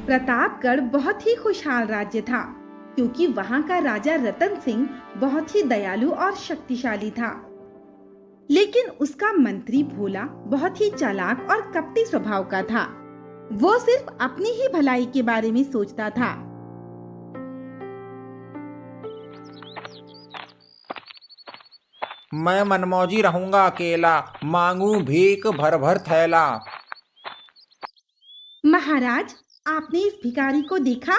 प्रतापगढ़ बहुत ही खुशहाल राज्य था, क्योंकि वहां का राजा रतन सिंह बहुत ही दयालु और शक्तिशाली था। लेकिन उसका मंत्री भोला बहुत ही चालाक और कपटी स्वभाव का था। वो सिर्फ अपनी ही भलाई के बारे में सोचता था। मैं मनमौजी रहूंगा अकेला, मांगू भीख भर भर थैला। महाराज, आपने इस भिखारी को देखा?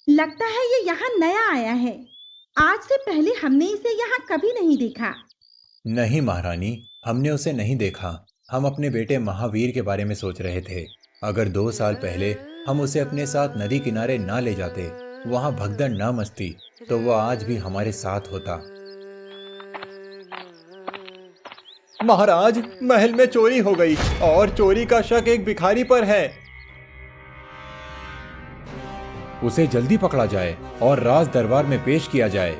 लगता है ये यहाँ नया आया है। आज से पहले हमने इसे यहाँ कभी नहीं देखा। नहीं महारानी, हमने उसे नहीं देखा। हम अपने बेटे महावीर के बारे में सोच रहे थे। अगर 2 साल पहले हम उसे अपने साथ नदी किनारे ना ले जाते, वहाँ भगदड़ ना मचती, तो वो आज भी हमारे साथ होता। महाराज, महल में चोरी हो गई और चोरी का शक एक भिखारी पर है। उसे जल्दी पकड़ा जाए और राज दरबार में पेश किया जाए।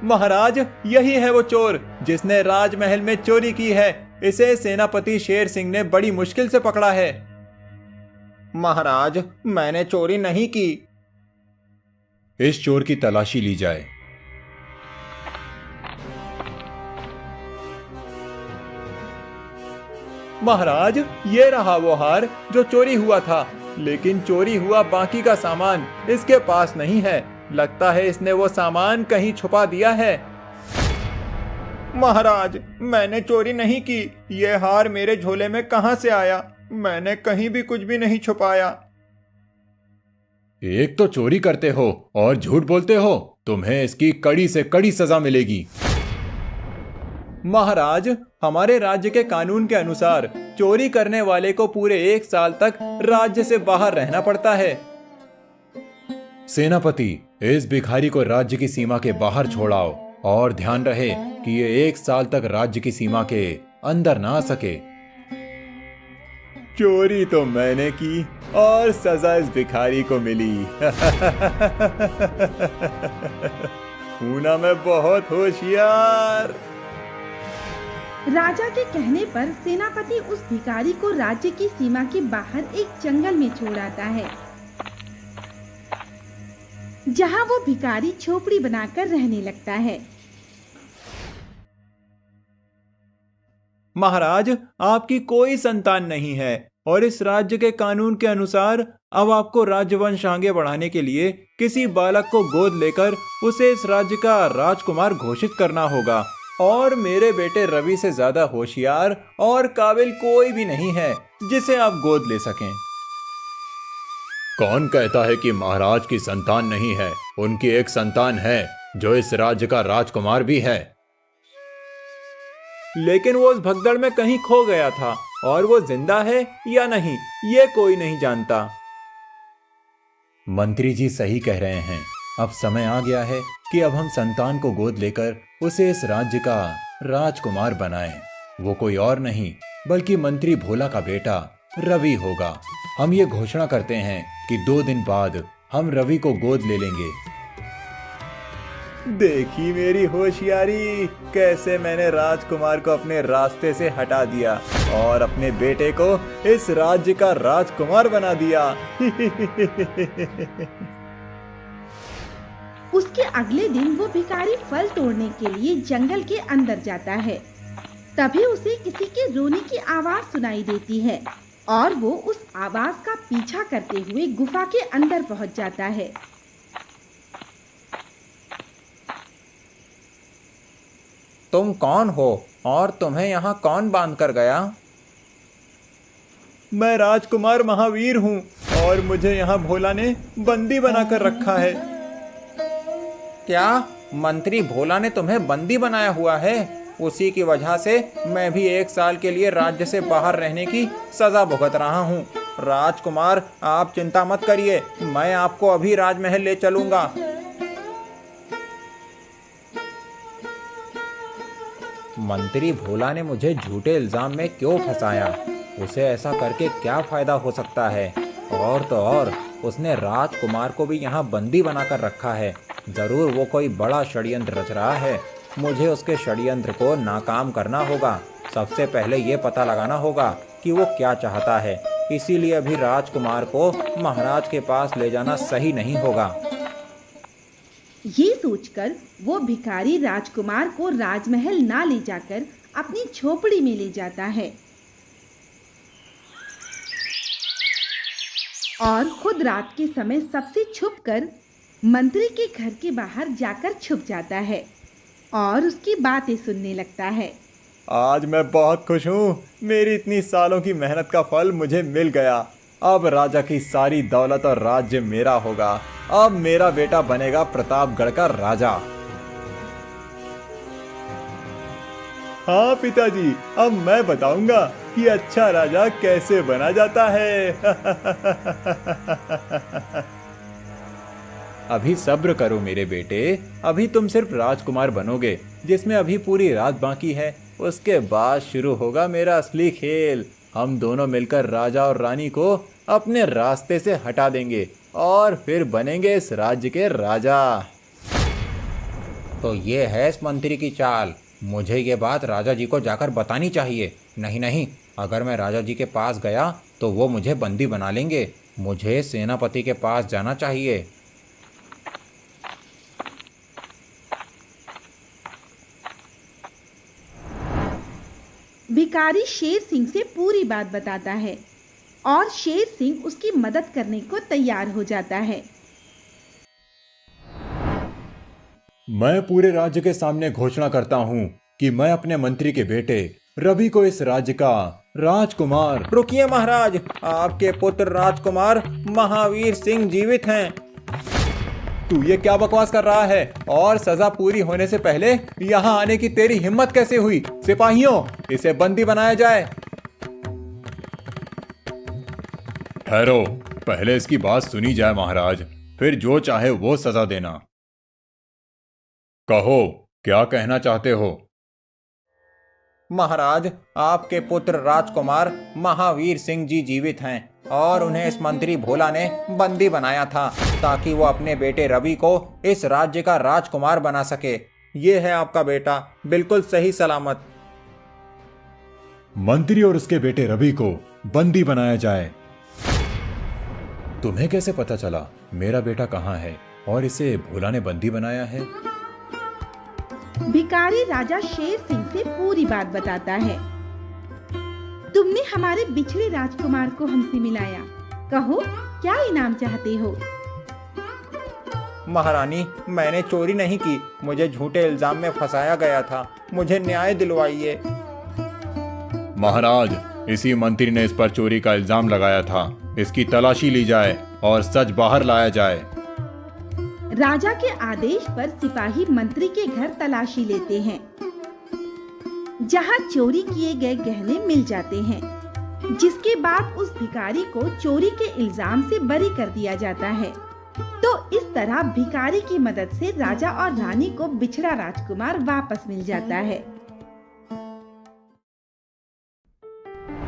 महाराज, यही है वो चोर जिसने राजमहल में चोरी की है। इसे सेनापति शेर सिंह ने बड़ी मुश्किल से पकड़ा है। महाराज, मैंने चोरी नहीं की। इस चोर की तलाशी ली जाए। महाराज, ये रहा वो हार जो चोरी हुआ था, लेकिन चोरी हुआ बाकी का सामान इसके पास नहीं है। लगता है इसने वो सामान कहीं छुपा दिया है। महाराज, मैंने चोरी नहीं की। ये हार मेरे झोले में कहां से आया? मैंने कहीं भी कुछ भी नहीं छुपाया। एक तो चोरी करते हो और झूठ बोलते हो। तुम्हें इसकी कड़ी से कड़ी सजा मिलेगी। महाराज, हमारे राज्य के कानून के अनुसार चोरी करने वाले को पूरे 1 साल तक राज्य से बाहर रहना पड़ता है। सेनापति, इस भिखारी को राज्य की सीमा के बाहर छोड़ाओ और ध्यान रहे कि ये 1 साल तक राज्य की सीमा के अंदर ना आ सके। चोरी तो मैंने की और सजा इस भिखारी को मिली। हूं ना मैं बहुत होशियार। राजा के कहने पर सेनापति उस भिखारी को राज्य की सीमा के बाहर एक जंगल में छोड़ आता है, जहां वो भिखारी झोपड़ी बनाकर रहने लगता है। महाराज, आपकी कोई संतान नहीं है और इस राज्य के कानून के अनुसार अब आपको राज्यवंश आगे बढ़ाने के लिए किसी बालक को गोद लेकर उसे इस राज्य का राजकुमार घोषित करना होगा। और मेरे बेटे रवि से ज्यादा होशियार और काबिल कोई भी नहीं है जिसे आप गोद ले सकें। कौन कहता है कि महाराज की संतान नहीं है? उनकी एक संतान है जो इस राज्य का राजकुमार भी है। लेकिन वो उस भगदड़ में कहीं खो गया था और वो जिंदा है या नहीं, ये कोई नहीं जानता। मंत्री जी सही कह रहे हैं। अब समय आ गया है कि अब हम संतान को गोद लेकर उसे इस राज्य का राजकुमार बनाएं। वो कोई और नहीं बल्कि मंत्री भोला का बेटा रवि होगा। हम ये घोषणा करते हैं कि 2 दिन बाद हम रवि को गोद ले लेंगे। देखी मेरी होशियारी, कैसे मैंने राजकुमार को अपने रास्ते से हटा दिया और अपने बेटे को इस राज्य का राजकुमार बना दिया। उसके अगले दिन वो भिखारी फल तोड़ने के लिए जंगल के अंदर जाता है। तभी उसे किसी के रोने की आवाज सुनाई देती है और वो उस आवाज का पीछा करते हुए गुफा के अंदर पहुंच जाता है। तुम कौन हो और तुम्हें यहाँ कौन बांध कर गया? मैं राजकुमार महावीर हूँ और मुझे यहाँ भोला ने बंदी बनाकर रखा है। क्या मंत्री भोला ने तुम्हें बंदी बनाया हुआ है? उसी की वजह से मैं भी 1 साल के लिए राज्य से बाहर रहने की सजा भुगत रहा हूँ। राजकुमार, आप चिंता मत करिए, मैं आपको अभी राजमहल ले चलूंगा। मंत्री भोला ने मुझे झूठे इल्जाम में क्यों फंसाया? उसे ऐसा करके क्या फायदा हो सकता है? और तो और उसने राजकुमार को भी यहाँ बंदी बनाकर रखा है। जरूर वो कोई बड़ा षड्यंत्र रच रहा है। मुझे उसके षड्यंत्र को नाकाम करना होगा। सबसे पहले ये पता लगाना होगा कि वो क्या चाहता है। इसीलिए अभी राजकुमार को महाराज के पास ले जाना सही नहीं होगा। ये सोचकर वो भिखारी राजकुमार को राजमहल ना ले जाकर अपनी झोपड़ी में ले जाता है और खुद रात के समय सबसे छुपकर मंत्री के घर के बाहर जाकर छुप जाता है और उसकी बातें सुनने लगता है। आज मैं बहुत खुश हूँ। मेरी इतनी सालों की मेहनत का फल मुझे मिल गया। अब राजा की सारी दौलत और राज्य मेरा होगा। अब मेरा बेटा बनेगा प्रतापगढ़ का राजा। हाँ पिताजी, अब मैं बताऊंगा कि अच्छा राजा कैसे बना जाता है। अभी सब्र करो मेरे बेटे। अभी तुम सिर्फ राजकुमार बनोगे, जिसमें अभी पूरी रात बाकी है। उसके बाद शुरू होगा मेरा असली खेल। हम दोनों मिलकर राजा और रानी को अपने रास्ते से हटा देंगे और फिर बनेंगे इस राज्य के राजा। तो ये है इस मंत्री की चाल। मुझे ये बात राजा जी को जाकर बतानी चाहिए। नहीं, अगर मैं राजा जी के पास गया तो वो मुझे बंदी बना लेंगे। मुझे सेनापति के पास जाना चाहिए। भिखारी शेर सिंह से पूरी बात बताता है और शेर सिंह उसकी मदद करने को तैयार हो जाता है। मैं पूरे राज्य के सामने घोषणा करता हूँ कि मैं अपने मंत्री के बेटे रवि को इस राज्य का राजकुमार। रुकिए महाराज, आपके पुत्र राजकुमार महावीर सिंह जीवित हैं। तू ये क्या बकवास कर रहा है? और सजा पूरी होने से पहले यहाँ आने की तेरी हिम्मत कैसे हुई? सिपाहियों, इसे बंदी बनाया जाए। ठहरो, पहले इसकी बात सुनी जाए महाराज, फिर जो चाहे वो सजा देना। कहो, क्या कहना चाहते हो? महाराज, आपके पुत्र राजकुमार महावीर सिंह जी जीवित हैं और उन्हें इस मंत्री भोला ने बंदी बनाया था ताकि वो अपने बेटे रवि को इस राज्य का राजकुमार बना सके। ये है आपका बेटा, बिल्कुल सही सलामत। मंत्री और उसके बेटे रवि को बंदी बनाया जाए। तुम्हें कैसे पता चला मेरा बेटा कहाँ है और इसे भोला ने बंदी बनाया है? भिखारी राजा शेर सिंह से पूरी बात बताता है। तुमने हमारे बिछड़े राजकुमार को हमसे मिलाया। कहो, क्या इनाम चाहते हो? महारानी, मैंने चोरी नहीं की, मुझे झूठे इल्जाम में फंसाया गया था। मुझे न्याय दिलवाइए। महाराज, इसी मंत्री ने इस पर चोरी का इल्जाम लगाया था। इसकी तलाशी ली जाए और सच बाहर लाया जाए। राजा के आदेश पर सिपाही मंत्री के घर तलाशी लेते हैं, जहां चोरी किए गए गहने मिल जाते हैं, जिसके बाद उस भिखारी को चोरी के इल्जाम से बरी कर दिया जाता है। तो इस तरह भिखारी की मदद से राजा और रानी को बिछड़ा राजकुमार वापस मिल जाता है।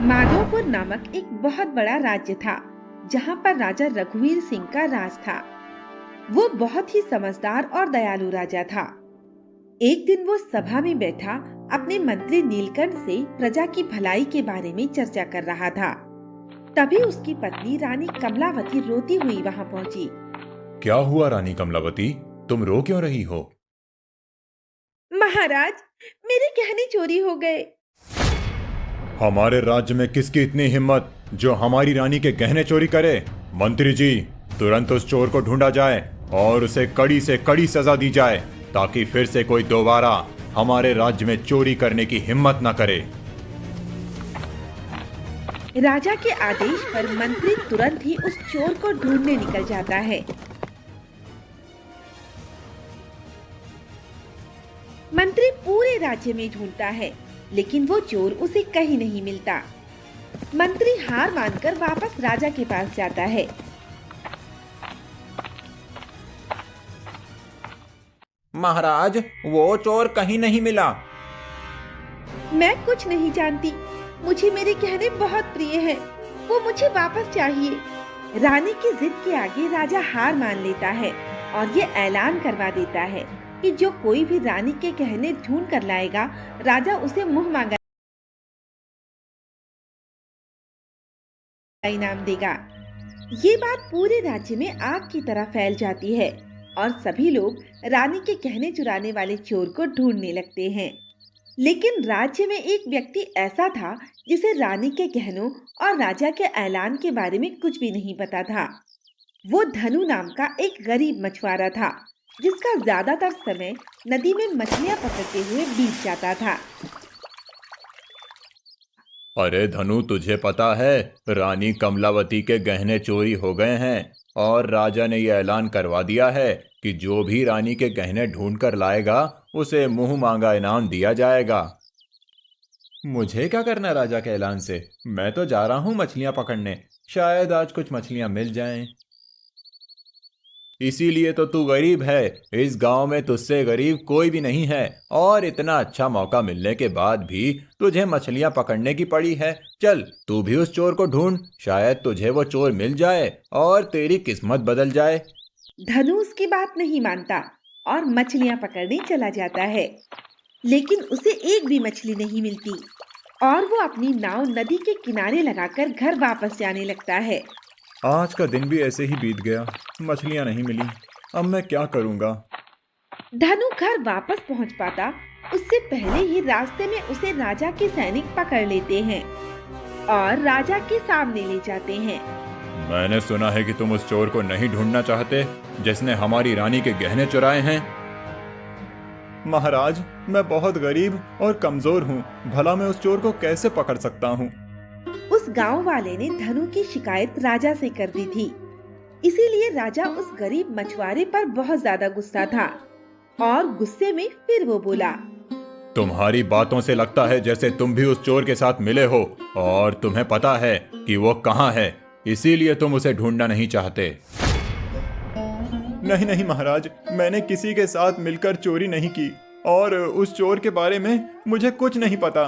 माधोपुर नामक एक बहुत बड़ा राज्य था, जहां पर राजा रघुवीर सिंह का राज था। वो बहुत ही समझदार और दयालु राजा था। एक दिन वो सभा में बैठा अपने मंत्री नीलकंठ से प्रजा की भलाई के बारे में चर्चा कर रहा था। तभी उसकी पत्नी रानी कमलावती रोती हुई वहां पहुंची। क्या हुआ रानी कमलावती, तुम रो क्यों रही हो? महाराज, मेरे गहने चोरी हो गए। हमारे राज्य में किसकी इतनी हिम्मत जो हमारी रानी के गहने चोरी करे? मंत्री जी, तुरंत उस चोर को ढूंढा जाए और उसे कड़ी से कड़ी सजा दी जाए ताकि फिर से कोई दोबारा हमारे राज्य में चोरी करने की हिम्मत न करे। राजा के आदेश पर मंत्री तुरंत ही उस चोर को ढूंढने निकल जाता है। मंत्री पूरे राज्य में ढूंढता है, लेकिन वो चोर उसे कहीं नहीं मिलता। मंत्री हार मानकर वापस राजा के पास जाता है। महाराज, वो चोर कहीं नहीं मिला। मैं कुछ नहीं जानती, मुझे मेरे गहने बहुत प्रिय हैं, वो मुझे वापस चाहिए। रानी की जिद के आगे राजा हार मान लेता है और ये ऐलान करवा देता है कि जो कोई भी रानी के गहने ढूंढ कर लाएगा, राजा उसे मुंह मांगा इनाम देगा। ये बात पूरे राज्य में आग की तरह फैल जाती है और सभी लोग रानी के गहने चुराने वाले चोर को ढूंढने लगते हैं। लेकिन राज्य में एक व्यक्ति ऐसा था जिसे रानी के गहनों और राजा के ऐलान के बारे में कुछ भी नहीं पता था। वो धनु नाम का एक गरीब मछुआरा था, जिसका ज्यादातर समय नदी में मछलियां पकड़ते हुए बीत जाता था। अरे धनु, तुझे पता है रानी कमलावती के गहने चोरी हो गए हैं और राजा ने यह ऐलान करवा दिया है कि जो भी रानी के गहने ढूंढ कर लाएगा उसे मुंह मांगा इनाम दिया जाएगा। मुझे क्या करना राजा के ऐलान से? मैं तो जा रहा हूं मछलियां पकड़ने, शायद आज कुछ मछलियां मिल जाएं। इसीलिए तो तू गरीब है। इस गांव में तुझसे गरीब कोई भी नहीं है और इतना अच्छा मौका मिलने के बाद भी तुझे मछलियां पकड़ने की पड़ी है। चल तू भी उस चोर को ढूंढ, शायद तुझे वो चोर मिल जाए और तेरी किस्मत बदल जाए। धनु उसकी बात नहीं मानता और मछलियां पकड़ने चला जाता है, लेकिन उसे एक भी मछली नहीं मिलती और वो अपनी नाव नदी के किनारे लगाकर घर वापस जाने लगता है। आज का दिन भी ऐसे ही बीत गया, मछलियां नहीं मिली। अब मैं क्या करूंगा? धनु घर वापस पहुंच पाता उससे पहले ही रास्ते में उसे राजा के सैनिक पकड़ लेते हैं और राजा के सामने ले जाते हैं। मैंने सुना है कि तुम उस चोर को नहीं ढूंढना चाहते जिसने हमारी रानी के गहने चुराए हैं। महाराज, मैं बहुत गरीब और कमजोर हूँ, भला मैं उस चोर को कैसे पकड़ सकता हूँ? उस गांव वाले ने धनु की शिकायत राजा से कर दी थी, इसीलिए राजा उस गरीब मछुआरे पर बहुत ज्यादा गुस्सा था और गुस्से में फिर वो बोला, तुम्हारी बातों से लगता है जैसे तुम भी उस चोर के साथ मिले हो और तुम्हें पता है कि वो कहाँ है, इसीलिए तुम उसे ढूंढना नहीं चाहते। नहीं नहीं महाराज, मैंने किसी के साथ मिलकर चोरी नहीं की और उस चोर के बारे में मुझे कुछ नहीं पता।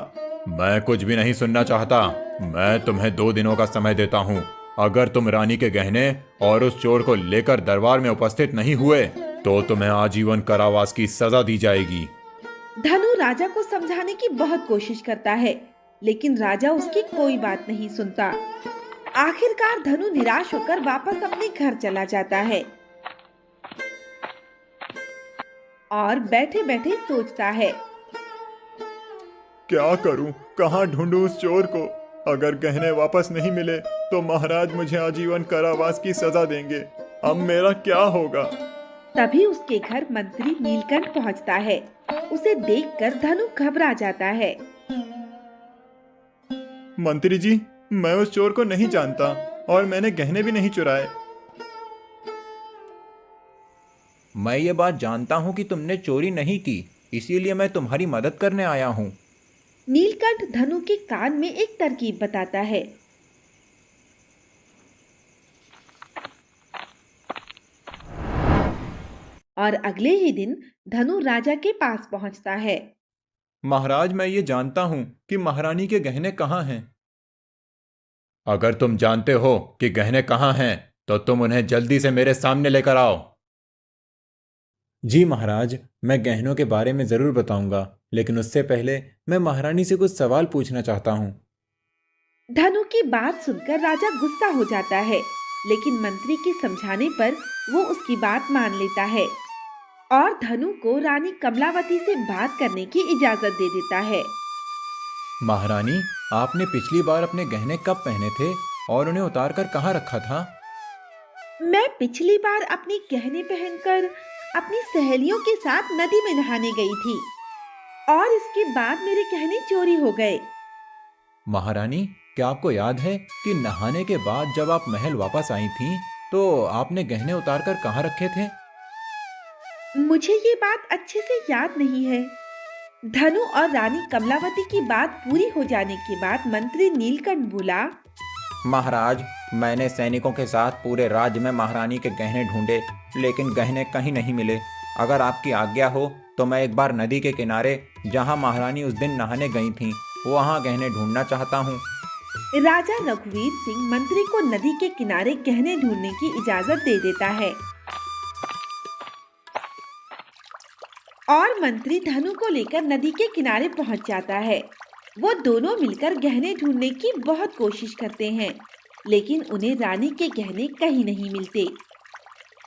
मैं कुछ भी नहीं सुनना चाहता। मैं तुम्हें 2 दिनों का समय देता हूँ। अगर तुम रानी के गहने और उस चोर को लेकर दरबार में उपस्थित नहीं हुए तो तुम्हें आजीवन कारावास की सजा दी जाएगी। धनु राजा को समझाने की बहुत कोशिश करता है, लेकिन राजा उसकी कोई बात नहीं सुनता। आखिरकार धनु निराश होकर वापस अपने घर चला जाता है और बैठे बैठे सोचता है, क्या करूं? कहां ढूंढूं उस चोर को? अगर गहने वापस नहीं मिले तो महाराज मुझे आजीवन कारावास की सजा देंगे। अब मेरा क्या होगा? तभी उसके घर मंत्री नीलकंठ पहुंचता है। उसे देखकर धनु घबरा जाता है। मंत्री जी, मैं उस चोर को नहीं जानता और मैंने गहने भी नहीं चुराए। मैं ये बात जानता हूँ कि तुमने चोरी नहीं की, इसीलिए मैं तुम्हारी मदद करने आया हूँ। नीलकंठ धनु के कान में एक तरकीब बताता है। और अगले ही दिन धनु राजा के पास पहुंचता है। महाराज, मैं ये जानता हूँ कि महारानी के गहने कहाँ हैं। अगर तुम जानते हो कि गहने कहाँ हैं तो तुम उन्हें जल्दी से मेरे सामने लेकर आओ। जी महाराज, मैं गहनों के बारे में जरूर बताऊंगा, लेकिन उससे पहले मैं महारानी से कुछ सवाल पूछना चाहता हूँ। धनु की बात सुनकर राजा गुस्सा हो जाता है, लेकिन मंत्री के समझाने पर वो उसकी बात मान लेता है और धनु को रानी कमलावती से बात करने की इजाजत दे देता है। महारानी, आपने पिछली बार अपने गहने कब पहने थे और उन्हें उतारकर कहाँ रखा था? मैं पिछली बार अपने गहने पहनकर अपनी सहेलियों के साथ नदी में नहाने गई थी और इसके बाद मेरे गहने चोरी हो गए। महारानी, क्या आपको याद है कि नहाने के बाद जब आप महल वापस आई थीं, तो आपने गहने उतारकर कहाँ रखे थे? मुझे ये बात अच्छे से याद नहीं है। धनु और रानी कमलावती की बात पूरी हो जाने के बाद मंत्री नीलकंठ बोला, महाराज, मैंने सैनिकों के साथ पूरे राज्य में महारानी के गहने ढूंढे, लेकिन गहने कहीं नहीं मिले। अगर आपकी आज्ञा हो तो मैं एक बार नदी के किनारे, जहां महारानी उस दिन नहाने गई थीं, वहां गहने ढूंढना चाहता हूं। राजा रघुवीर सिंह मंत्री को नदी के किनारे गहने ढूंढने की इजाजत दे देता है। और मंत्री धनु को लेकर नदी के किनारे पहुंच जाता है। वो दोनों मिलकर गहने ढूंढने की बहुत कोशिश करते हैं, लेकिन उन्हें रानी के गहने कहीं नहीं मिलते।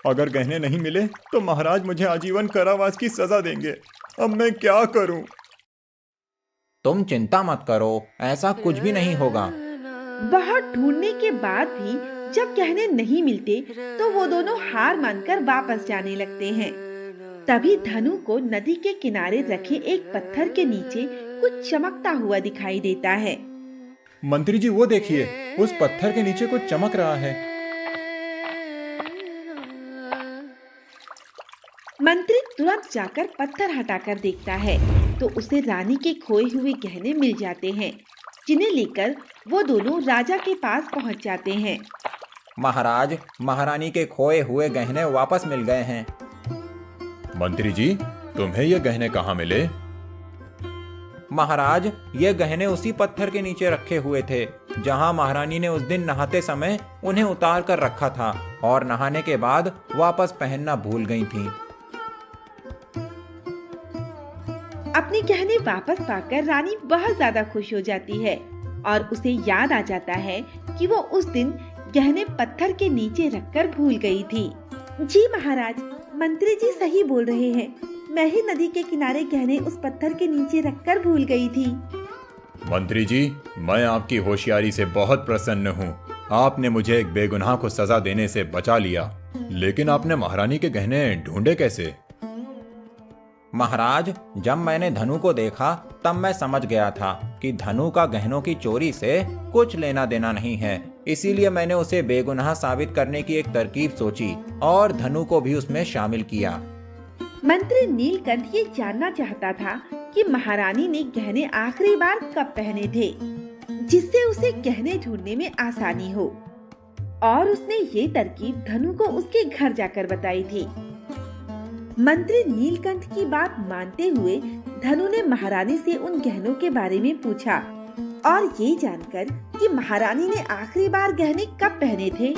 अगर गहने नहीं मिले तो महाराज मुझे आजीवन कारावास की सजा देंगे। अब मैं क्या करूं? तुम चिंता मत करो, ऐसा कुछ भी नहीं होगा। बहुत ढूंढने के बाद भी जब गहने नहीं मिलते तो वो दोनों हार मानकर वापस जाने लगते हैं। तभी धनु को नदी के किनारे रखे एक पत्थर के नीचे कुछ चमकता हुआ दिखाई देता है। मंत्री जी वो देखिए, उस पत्थर के नीचे कुछ चमक रहा है। मंत्री तुरंत जाकर पत्थर हटाकर देखता है तो उसे रानी के खोए हुए गहने मिल जाते हैं, जिन्हें लेकर वो दोनों राजा के पास पहुंच जाते हैं। महाराज, महारानी के खोए हुए गहने वापस मिल गए हैं। मंत्री जी, तुम्हें ये गहने कहाँ मिले? महाराज, ये गहने उसी पत्थर के नीचे रखे हुए थे जहां महारानी ने उस दिन नहाते समय उन्हें उतार कर रखा था और नहाने के बाद वापस पहनना भूल गई थीं। अपने गहने वापस पाकर रानी बहुत ज्यादा खुश हो जाती है और उसे याद आ जाता है कि वो उस दिन गहने पत्थर के नीचे रखकर भूल गई थी। जी महाराज, मंत्री जी सही बोल रहे हैं, मैं ही नदी के किनारे गहने उस पत्थर के नीचे रखकर भूल गई थी। मंत्री जी, मैं आपकी होशियारी से बहुत प्रसन्न हूँ। आपने मुझे एक बेगुनाह को सजा देने से बचा लिया, लेकिन आपने महारानी के गहने ढूंढे कैसे? महाराज, जब मैंने धनु को देखा तब मैं समझ गया था कि धनु का गहनों की चोरी से कुछ लेना देना नहीं है। इसीलिए मैंने उसे बेगुनाह साबित करने की एक तरकीब सोची और धनु को भी उसमें शामिल किया। मंत्री नीलकंठ ये जानना चाहता था कि महारानी ने गहने आखिरी बार कब पहने थे, जिससे उसे गहने ढूंढने में आसानी हो, और उसने ये तरकीब धनु को उसके घर जाकर बताई थी। मंत्री नीलकंठ की बात मानते हुए धनु ने महारानी से उन गहनों के बारे में पूछा और ये जानकर कि महारानी ने आखिरी बार गहने कब पहने थे,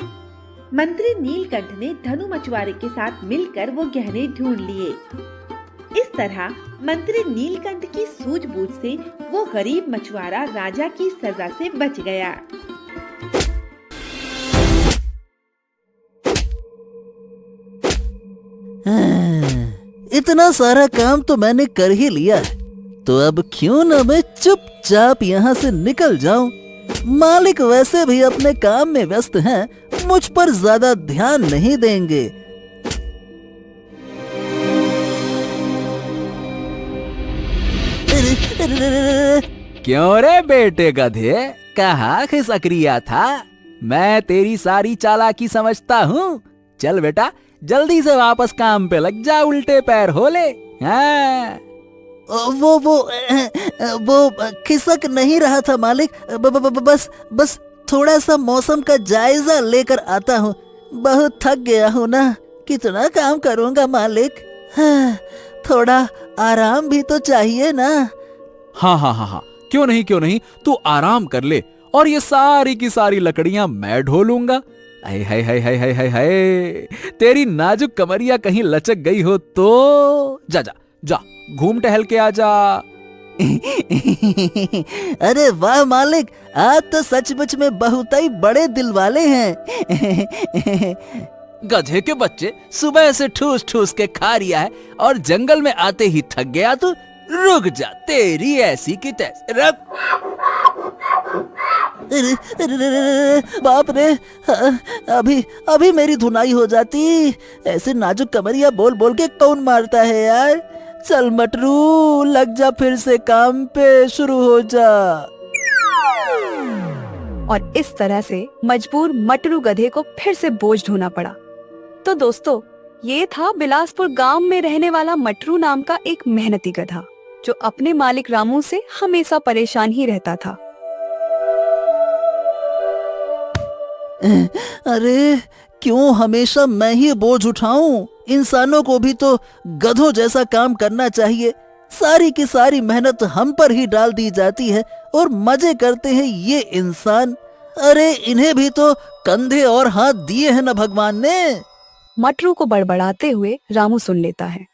मंत्री नीलकंठ ने धनु मछुआरे के साथ मिलकर वो गहने ढूंढ लिए। इस तरह मंत्री नीलकंठ की सूझबूझ से वो गरीब मछुआरा राजा की सजा से बच गया। इतना सारा काम तो मैंने कर ही लिया है, तो अब क्यों न मैं चुपचाप यहाँ से निकल जाऊं। मालिक वैसे भी अपने काम में व्यस्त हैं, मुझ पर ज्यादा ध्यान नहीं देंगे। क्यों रे बेटे गधे, कहाँ खिसक रिया था? मैं तेरी सारी चालाकी समझता हूँ। चल बेटा, जल्दी से वापस काम पे लग जा, उल्टे पैर हो ले। हाँ। वो खिसक नहीं रहा था मालिक, बस थोड़ा सा मौसम का जायजा लेकर आता हूँ। बहुत थक गया हूँ ना, कितना काम करूँगा मालिक। हाँ, थोड़ा आराम भी तो चाहिए ना। हाँ, क्यों नहीं, तू आराम कर ले और ये सारी की सारी लकड़ियां मैं ढोलूंगा। हाय हाय हाय हाय हाय हाय हाय, तेरी नाजुक कमरिया कहीं लचक गई हो तो जा घूम टहल के आ जा। अरे वाह मालिक, आप तो सचमुच में बहुत ही बड़े दिल वाले हैं। गधे के बच्चे, सुबह से ठूस ठूस के खा रिया है और जंगल में आते ही थक गया तू? रुक जा, तेरी ऐसी की तैसी। रुक। बाप रे, अभी मेरी धुनाई हो जाती। ऐसे नाजुक कमरिया बोल बोल के कौन मारता है यार। चल मटरू, लग जा फिर से काम पे, शुरू हो जा। और इस तरह से मजबूर मटरू गधे को फिर से बोझ ढोना पड़ा। तो दोस्तों, ये था बिलासपुर गांव में रहने वाला मटरू नाम का एक मेहनती गधा, जो अपने मालिक रामू से हमेशा परेशान ही रहता था। अरे क्यों हमेशा मैं ही बोझ उठाऊं? इंसानों को भी तो गधों जैसा काम करना चाहिए। सारी की सारी मेहनत हम पर ही डाल दी जाती है और मजे करते हैं ये इंसान। अरे इन्हें भी तो कंधे और हाथ दिए हैं ना भगवान ने। मटरू को बड़बड़ाते हुए रामू सुन लेता है।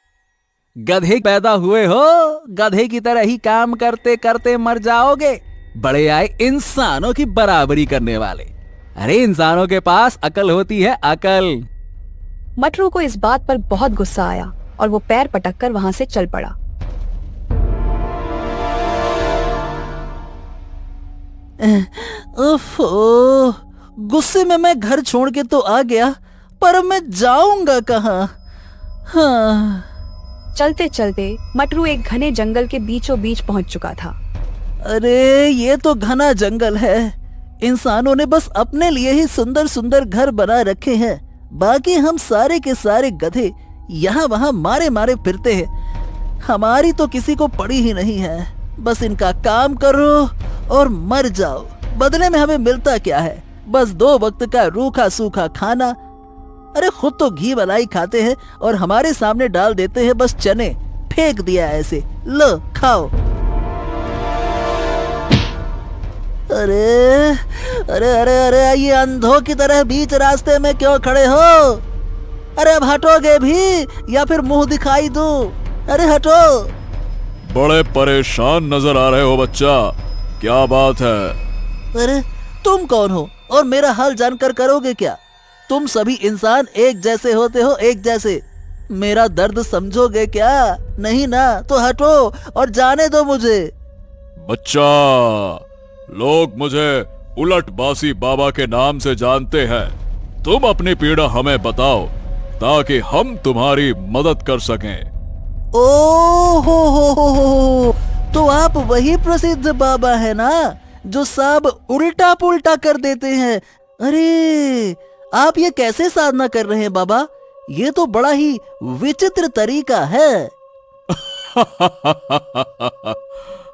गधे पैदा हुए हो, गधे की तरह ही काम करते करते मर जाओगे। बड़े आए इंसानों की बराबरी करने वाले। अरे इंसानों के पास अकल होती है, अकल। मटरू को इस बात पर बहुत गुस्सा आया और वो पैर पटक कर वहां से चल पड़ा। ओफो, गुस्से में मैं घर छोड़ के तो आ गया, पर मैं जाऊंगा कहाँ? हाँ। चलते चलते मटरू एक घने जंगल के बीचों बीच पहुंच चुका था। अरे ये तो घना जंगल है। इंसानों ने बस अपने लिए ही सुंदर सुंदर घर बना रखे हैं, बाकी हम सारे के सारे गधे यहाँ वहाँ मारे मारे फिरते हैं। हमारी तो किसी को पड़ी ही नहीं है। बस इनका काम करो और मर जाओ। बदले में हमें मिलता क्या है? बस 2 वक्त का रूखा सूखा खाना। अरे खुद तो घी मलाई खाते हैं और हमारे सामने डाल देते हैं बस चने। फेंक दिया ऐसे, लो खाओ। अरे अरे अरे अरे ये अंधों की तरह बीच रास्ते में क्यों खड़े हो? अरे अब हटोगे भी या फिर मुंह दिखाई दूं? अरे हटो। बड़े परेशान नजर आ रहे हो बच्चा, क्या बात है? अरे तुम कौन हो और मेरा हाल जानकर करोगे क्या? तुम सभी इंसान एक जैसे होते हो, एक जैसे। मेरा दर्द समझोगे क्या? नहीं ना, तो हटो और जाने दो मुझे। बच्चा, लोग मुझे उलट बासी बाबा के नाम से जानते हैं। तुम अपनी पीड़ा हमें बताओ ताकि हम तुम्हारी मदद कर सकें। ओ हो, तो आप वही प्रसिद्ध बाबा है ना जो सब उल्टा पुल्टा कर देते हैं? अरे आप ये कैसे साधना कर रहे हैं बाबा? ये तो बड़ा ही विचित्र तरीका है।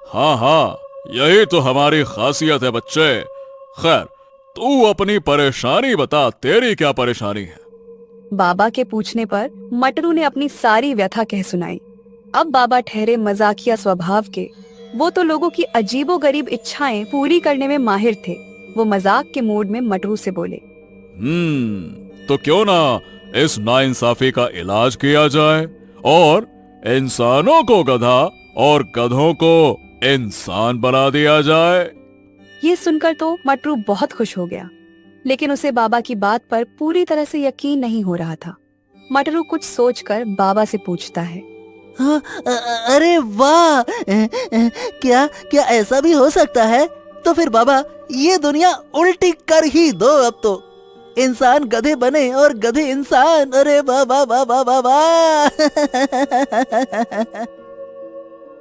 हाँ हाँ, यही तो हमारी खासियत है बच्चे। खैर, तू अपनी परेशानी बता, तेरी क्या परेशानी है? बाबा के पूछने पर मटरू ने अपनी सारी व्यथा कह सुनाई। अब बाबा ठहरे मजाकिया स्वभाव के। वो तो लोगों की अजीबोगरीब इच्छाएं पूरी करने में माहिर थे। वो मजाक के मूड में मटरू से बोले, तो क्यों ना इस नाइंसाफी का इलाज किया जाए और इंसानों को गधा और गधों को इंसान बना दिया जाए। ये सुनकर तो मटरू बहुत खुश हो गया, लेकिन उसे बाबा की बात पर पूरी तरह से यकीन नहीं हो रहा था। मटरू कुछ सोचकर बाबा से पूछता है, अरे वाह, क्या क्या ऐसा भी हो सकता है? तो फिर बाबा ये दुनिया उल्टी कर ही दो। अब तो इंसान गधे बने और गधे इंसान। अरे वाह वाह वाह वाह वाह वाह।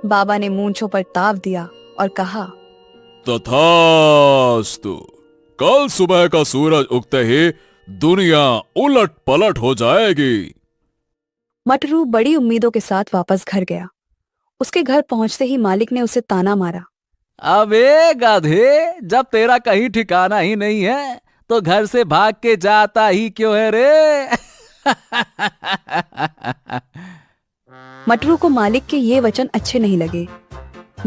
बाबा ने मूंछों पर ताव दिया और कहा, तथास्तु। कल सुबह का सूरज उगते ही दुनिया उलट पलट हो जाएगी। मटरू बड़ी उम्मीदों के साथ वापस घर गया। उसके घर पहुंचते ही मालिक ने उसे ताना मारा, अबे गधे, जब तेरा कहीं ठिकाना ही नहीं है तो घर से भाग के जाता ही क्यों है रे? मटरू को मालिक के ये वचन अच्छे नहीं लगे,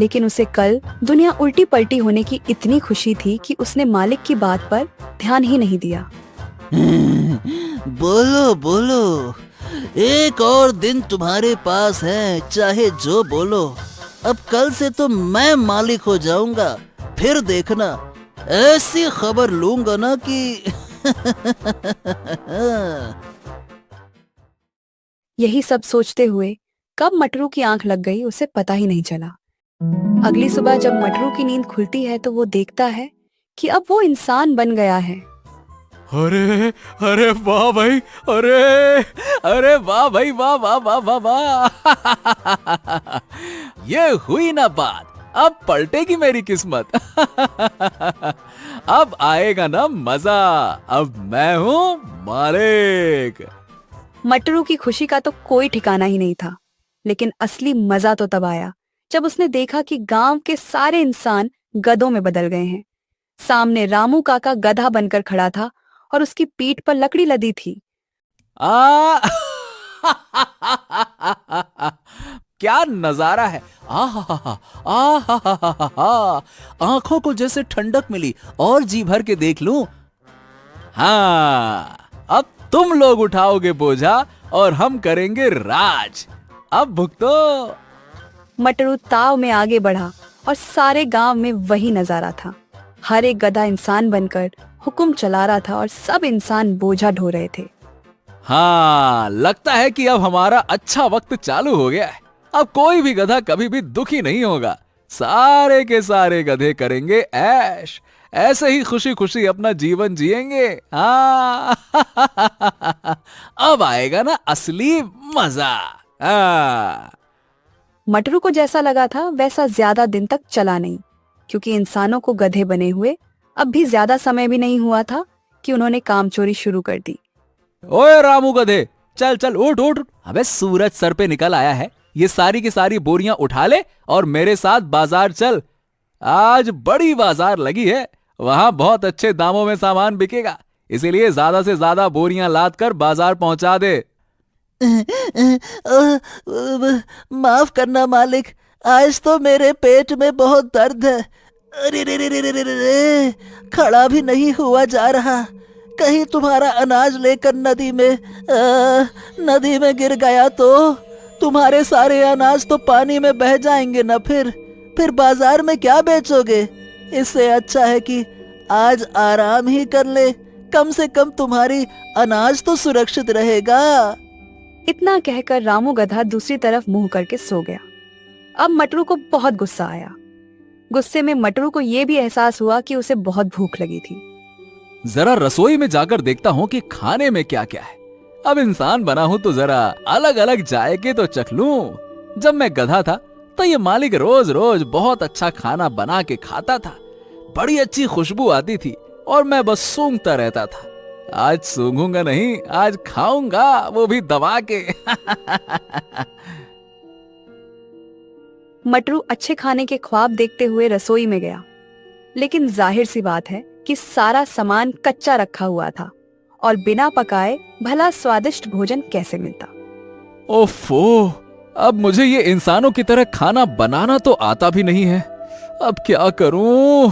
लेकिन उसे कल दुनिया उल्टी पलटी होने की इतनी खुशी थी कि उसने मालिक की बात पर ध्यान ही नहीं दिया। बोलो बोलो, एक और दिन तुम्हारे पास है, चाहे जो बोलो। अब कल से तो मैं मालिक हो जाऊंगा। फिर देखना, ऐसी खबर लूंगा ना कि यही सब सोचते हुए कब मटरू की आंख लग गई उसे पता ही नहीं चला। अगली सुबह जब मटरू की नींद खुलती है तो वो देखता है कि अब वो इंसान बन गया है। अरे अरे वाह भाई, अरे अरे वाह भाई, वाह वाह वाह वाह वाह। ये हुई ना बात, अब पलटेगी मेरी किस्मत। अब आएगा ना मजा, अब मैं हूँ मालिक। मटरू की खुशी का तो कोई ठिकाना ही नहीं था, लेकिन असली मजा तो तब आया जब उसने देखा कि गांव के सारे इंसान गधों में बदल गए हैं। सामने रामू काका गधा बनकर खड़ा था और उसकी पीठ पर लकड़ी लदी थी। क्या नजारा है! आंखों को जैसे ठंडक मिली और जी भर के देख लूं। हाँ, अब तुम लोग उठाओगे बोझा और हम करेंगे राज। अब भुगतो। मटरू ताव में आगे बढ़ा और सारे गांव में वही नजारा था। हर एक गधा इंसान बनकर हुक्म चला रहा था और सब इंसान बोझा ढो रहे थे। हाँ, लगता है कि अब हमारा अच्छा वक्त चालू हो गया है। अब कोई भी गधा कभी भी दुखी नहीं होगा। सारे के सारे गधे करेंगे ऐश, ऐसे ही खुशी खुशी अपना जीवन जिएंगे। हाँ अब आएगा ना असली मजा। हाँ। मटरू को जैसा लगा था वैसा ज्यादा दिन तक चला नहीं, क्योंकि इंसानों को गधे बने हुए अब भी ज्यादा समय भी नहीं हुआ था कि उन्होंने काम चोरी शुरू कर दी। ओए रामू गधे, चल चल उठ उठ। अबे सूरज सर पे निकल आया है, ये सारी की सारी बोरियां उठा ले और मेरे साथ बाजार चल। आज बड़ी बाजार लगी है, वहां बहुत अच्छे दामों में सामान बिकेगा, इसीलिए ज्यादा से ज्यादा बोरियां लाद कर बाजार पहुंचा दे। माफ करना मालिक, आज तो मेरे पेट में बहुत दर्द है। अरे रे रे रे रे रे रे, खड़ा भी नहीं हुआ जा रहा। कहीं तुम्हारा अनाज लेकर नदी में गिर गया तो तुम्हारे सारे अनाज तो पानी में बह जाएंगे ना। फिर बाजार में क्या बेचोगे? इससे अच्छा है कि आज आराम ही कर ले, कम से कम तुम्हारी अनाज तो सुरक्षित रहेगा। इतना कहकर रामू गधा दूसरी तरफ मुंह करके सो गया। अब मटरू को बहुत गुस्सा आया। गुस्से में मटरू को यह भी एहसास हुआ कि उसे बहुत भूख लगी थी। जरा रसोई में जाकर देखता हूँ कि खाने में क्या क्या है। अब इंसान बना हूं तो जरा अलग अलग जायके तो चख लूं। जब मैं गधा था तो ये मालिक रोज रोज बहुत अच्छा खाना बना के खाता था, बड़ी अच्छी खुशबू आती थी और मैं बस सूंघता रहता था। आज सूंघूंगा नहीं, आज खाऊंगा, वो भी दबा के। मटरू अच्छे खाने के ख्वाब देखते हुए रसोई में गया, लेकिन जाहिर सी बात है कि सारा सामान कच्चा रखा हुआ था और बिना पकाए भला स्वादिष्ट भोजन कैसे मिलता। ओफो, अब मुझे ये इंसानों की तरह खाना बनाना तो आता भी नहीं है। अब क्या करूं?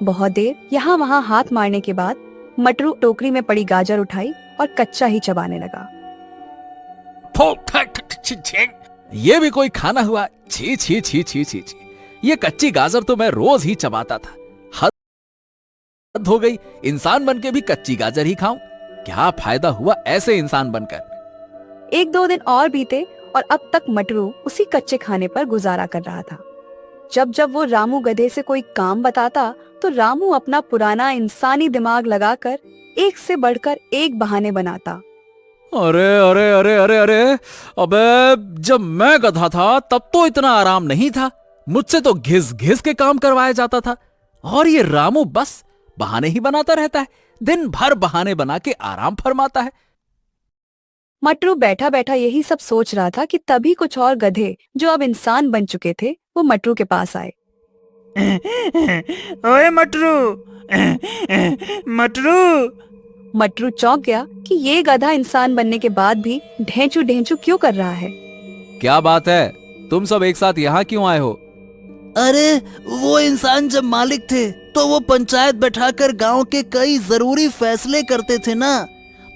बहुत देर यहाँ वहाँ हाथ मारने के बाद मटरू टोकरी में पड़ी गाजर उठाई और कच्चा ही चबाने लगा। ये भी कोई खाना हुआ? छी छी छी छी छी छी, ये कच्ची गाजर तो मैं रोज ही चबाता था। हद हो गई, इंसान बनके भी कच्ची गाजर ही खाऊं? क्या फायदा हुआ ऐसे इंसान बनकर। 1-2 दिन और बीते और अब तक मटरू उसी कच्चे खाने पर गुजारा कर रहा था। जब जब वो रामू गधे से कोई काम बताता तो रामू अपना पुराना इंसानी दिमाग लगाकर एक से बढ़कर एक बहाने बनाता। अरे अरे अरे अरे अरे, अबे जब मैं गधा था तब तो इतना आराम नहीं था, मुझसे तो घिस घिस के काम करवाया जाता था। और ये रामू बस बहाने ही बनाता रहता है, दिन भर बहाने बना के आराम फरमाता है। मटरू बैठा बैठा यही सब सोच रहा था कि तभी कुछ और गधे जो अब इंसान बन चुके थे वो मटरू के पास आए। ओए मटरू, मटरू। मटरू चौंक गया कि ये गधा इंसान बनने के बाद भी ढेंचू ढेंचू क्यों कर रहा है। क्या बात है, तुम सब एक साथ यहाँ क्यों आए हो? अरे वो इंसान जब मालिक थे तो वो पंचायत बैठाकर गांव के कई जरूरी फैसले करते थे ना।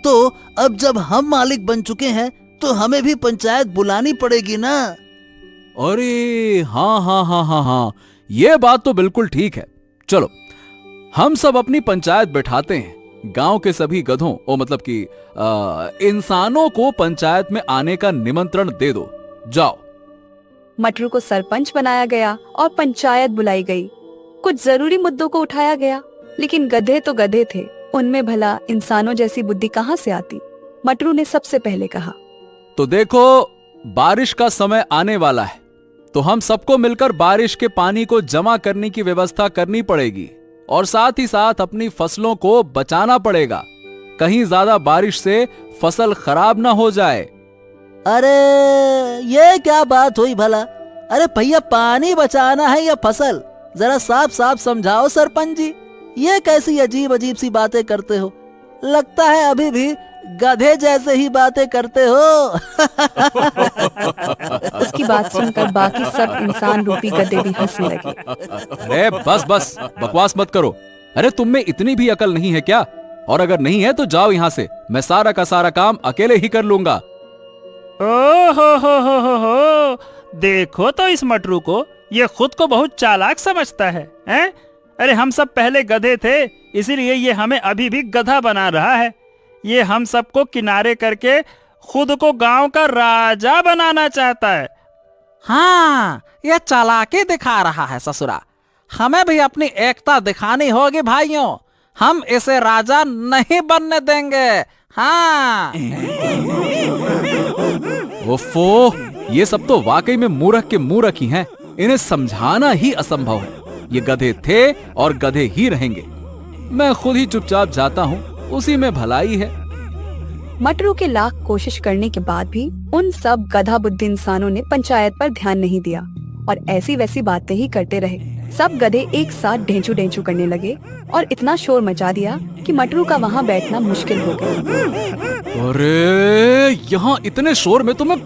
तो अब जब हम मालिक बन चुके हैं तो हमें भी पंचायत बुलानी पड़ेगी ना। अरे हाँ हाँ हाँ हाँ हाँ, ये बात तो बिल्कुल ठीक है। चलो हम सब अपनी पंचायत बैठाते हैं। गांव के सभी गधों ओ मतलब कि इंसानों को पंचायत में आने का निमंत्रण दे दो। जाओ। मटरू को सरपंच बनाया गया और पंचायत बुलाई गई। कुछ जरूरी मुद्दों को उठाया गया, लेकिन गधे तो गधे थे, उनमें भला इंसानों जैसी बुद्धि कहाँ से आती। मटरू ने सबसे पहले कहा, तो देखो बारिश का समय आने वाला है, तो हम सबको मिलकर बारिश के पानी को जमा करने की व्यवस्था करनी पड़ेगी और साथ ही साथ अपनी फसलों को बचाना पड़ेगा, कहीं ज्यादा बारिश से फसल खराब ना हो जाए। अरे ये क्या बात हुई भला? अरे भैया, पानी बचाना है या फसल? जरा साफ साफ समझाओ सरपंच जी, ये कैसी अजीब अजीब सी बातें करते हो? लगता है अभी भी गधे जैसे ही बातें करते हो। उसकी बात सुनकर बाकी सब इंसान रूपी गधे भी हंसने लगे। अरे बस बस बकवास मत करो। अरे तुम में इतनी भी अकल नहीं है क्या? और अगर नहीं है तो जाओ यहाँ से, मैं सारा का सारा काम अकेले ही कर लूंगा। ओ हो, देखो तो इस मटरू को, ये खुद को बहुत चालाक समझता है, हैं? अरे हम सब पहले गधे थे, इसीलिए ये हमें अभी भी गधा बना रहा है। ये हम सबको किनारे करके खुद को गांव का राजा बनाना चाहता है। हाँ, यह चालाकी दिखा रहा है ससुरा। हमें भी अपनी एकता दिखानी होगी भाइयों। हम इसे राजा नहीं बनने देंगे। हाँ। ओफो, ये सब तो वाकई में मूर्ख के मूर्ख ही हैं। इन्हें समझाना ही असंभव है। ये गधे थे और गधे ही रहेंगे। मैं खुद ही चुपचाप जाता हूँ, उसी में भलाई है। मटरू के लाख कोशिश करने के बाद भी उन सब गधा बुद्धि इंसानों ने पंचायत पर ध्यान नहीं दिया और ऐसी वैसी बातें ही करते रहे। सब गधे एक साथ ढेंचू ढेंचू करने लगे और इतना शोर मचा दिया कि मटरू का वहाँ बैठना मुश्किल हो गया। अरे यहाँ इतने शोर में तो मैं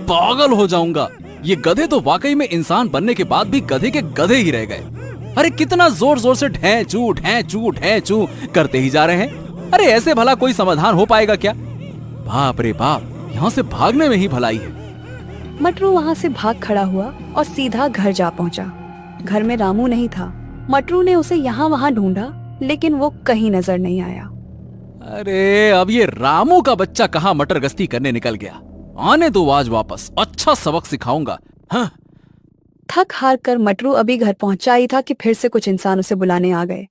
पागल हो जाऊंगा। ये गधे तो वाकई में इंसान बनने के बाद भी गधे के गधे ही रह गए। अरे कितना जोर जोर से ढेंचू ढेंचू ढेंचू करते ही जा रहे हैं। अरे ऐसे भला कोई समाधान हो पाएगा क्या? बाप रे बाप, यहाँ से भागने में ही भलाई है। मटरू वहाँ से भाग खड़ा हुआ और सीधा घर जा पहुँचा। घर में रामू नहीं था। मटरू ने उसे यहाँ वहाँ ढूंढा, लेकिन वो कहीं नजर नहीं आया। अरे अब ये रामू का बच्चा कहाँ मटर गश्ती करने निकल गया। आने दो आज वापस, अच्छा सबक सिखाऊंगा। हाँ। थक हार कर मटरू अभी घर पहुंचा ही था कि फिर से कुछ इंसान उसे बुलाने आ गए।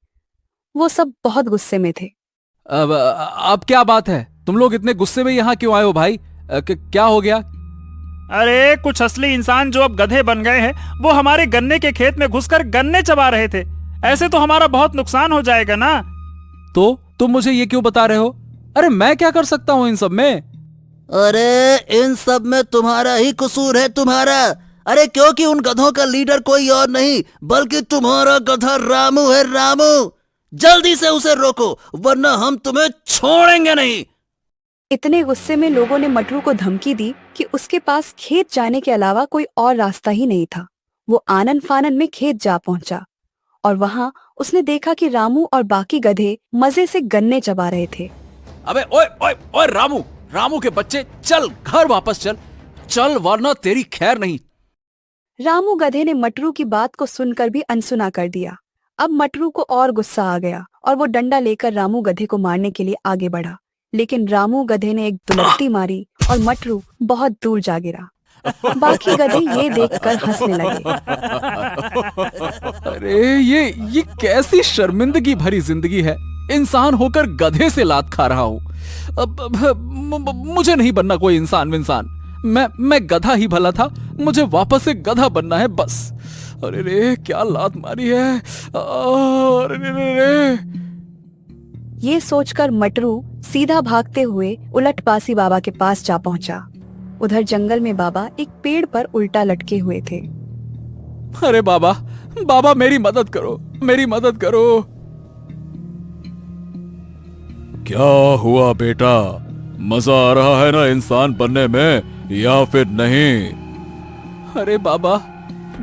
वो सब बहुत गुस्से में थे। अब क्या बात है? तुम लोग इतने गुस्से में यहाँ क्यों आए हो भाई? क्या हो गया? अरे कुछ असली इंसान जो अब गधे बन गए हैं, वो हमारे गन्ने के खेत में घुसकर गन्ने चबा रहे थे। ऐसे तो हमारा बहुत नुकसान हो जाएगा ना। तो तुम मुझे ये क्यों बता रहे हो? अरे मैं क्या कर सकता हूँ इन सब में? अरे इन सब में तुम्हारा ही कसूर है, तुम्हारा। अरे क्योंकि उन गधों का लीडर कोई और नहीं बल्कि तुम्हारा गधा रामू है। रामू, जल्दी से उसे रोको वरना हम तुम्हें छोड़ेंगे नहीं। इतने गुस्से में लोगों ने मटरू को धमकी दी कि उसके पास खेत जाने के अलावा कोई और रास्ता ही नहीं था। वो आनन फानन में खेत जा पहुंचा और वहां उसने देखा कि रामू और बाकी गधे मजे से गन्ने चबा रहे थे। अबे ओए ओए ओए रामू, रामू के बच्चे, चल घर वापस चल, चल वरना तेरी खैर नहीं। रामू गधे ने मटरू की बात को सुनकर भी अनसुना कर दिया। अब मटरू को और गुस्सा आ गया और वो डंडा लेकर रामू गधे को मारने के लिए आगे बढ़ा, लेकिन रामू गधे ने एक दुलत्ती मारी और मटरू बहुत दूर जा गिरा। बाकी गधे ये देखकर हंसने लगे। अरे ये कैसी शर्मिंदगी भरी जिंदगी है। इंसान होकर गधे से लात खा रहा हूँ। मुझे नहीं बनना कोई इंसान विंसान। मैं गधा ही भला था, मुझे वापस से गधा बनना है बस। अरे रे क्या लात मारी है। अरे रे। ये सोचकर मटरू सीधा भागते हुए उलट पासी बाबा के पास जा पहुंचा। उधर जंगल में बाबा एक पेड़ पर उल्टा लटके हुए थे। अरे बाबा, बाबा मेरी मदद करो, मेरी मदद करो। क्या हुआ बेटा? मजा आ रहा है ना इंसान बनने में या फिर नहीं? अरे बाबा,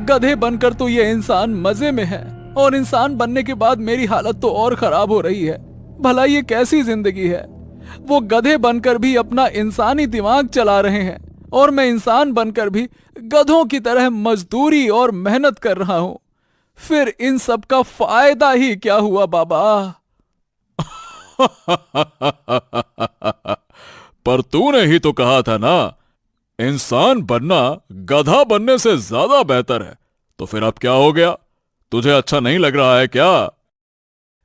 गधे बनकर तो ये इंसान मजे में है और इंसान बनने के बाद मेरी हालत तो और खराब हो रही है। भला ये कैसी जिंदगी है? वो गधे बनकर भी अपना इंसानी दिमाग चला रहे हैं और मैं इंसान बनकर भी गधों की तरह मजदूरी और मेहनत कर रहा हूं। फिर इन सब का फायदा ही क्या हुआ बाबा? पर तूने ही तो कहा था ना, इंसान बनना गधा बनने से ज्यादा बेहतर है। तो फिर अब क्या हो गया? तुझे अच्छा नहीं लग रहा है क्या?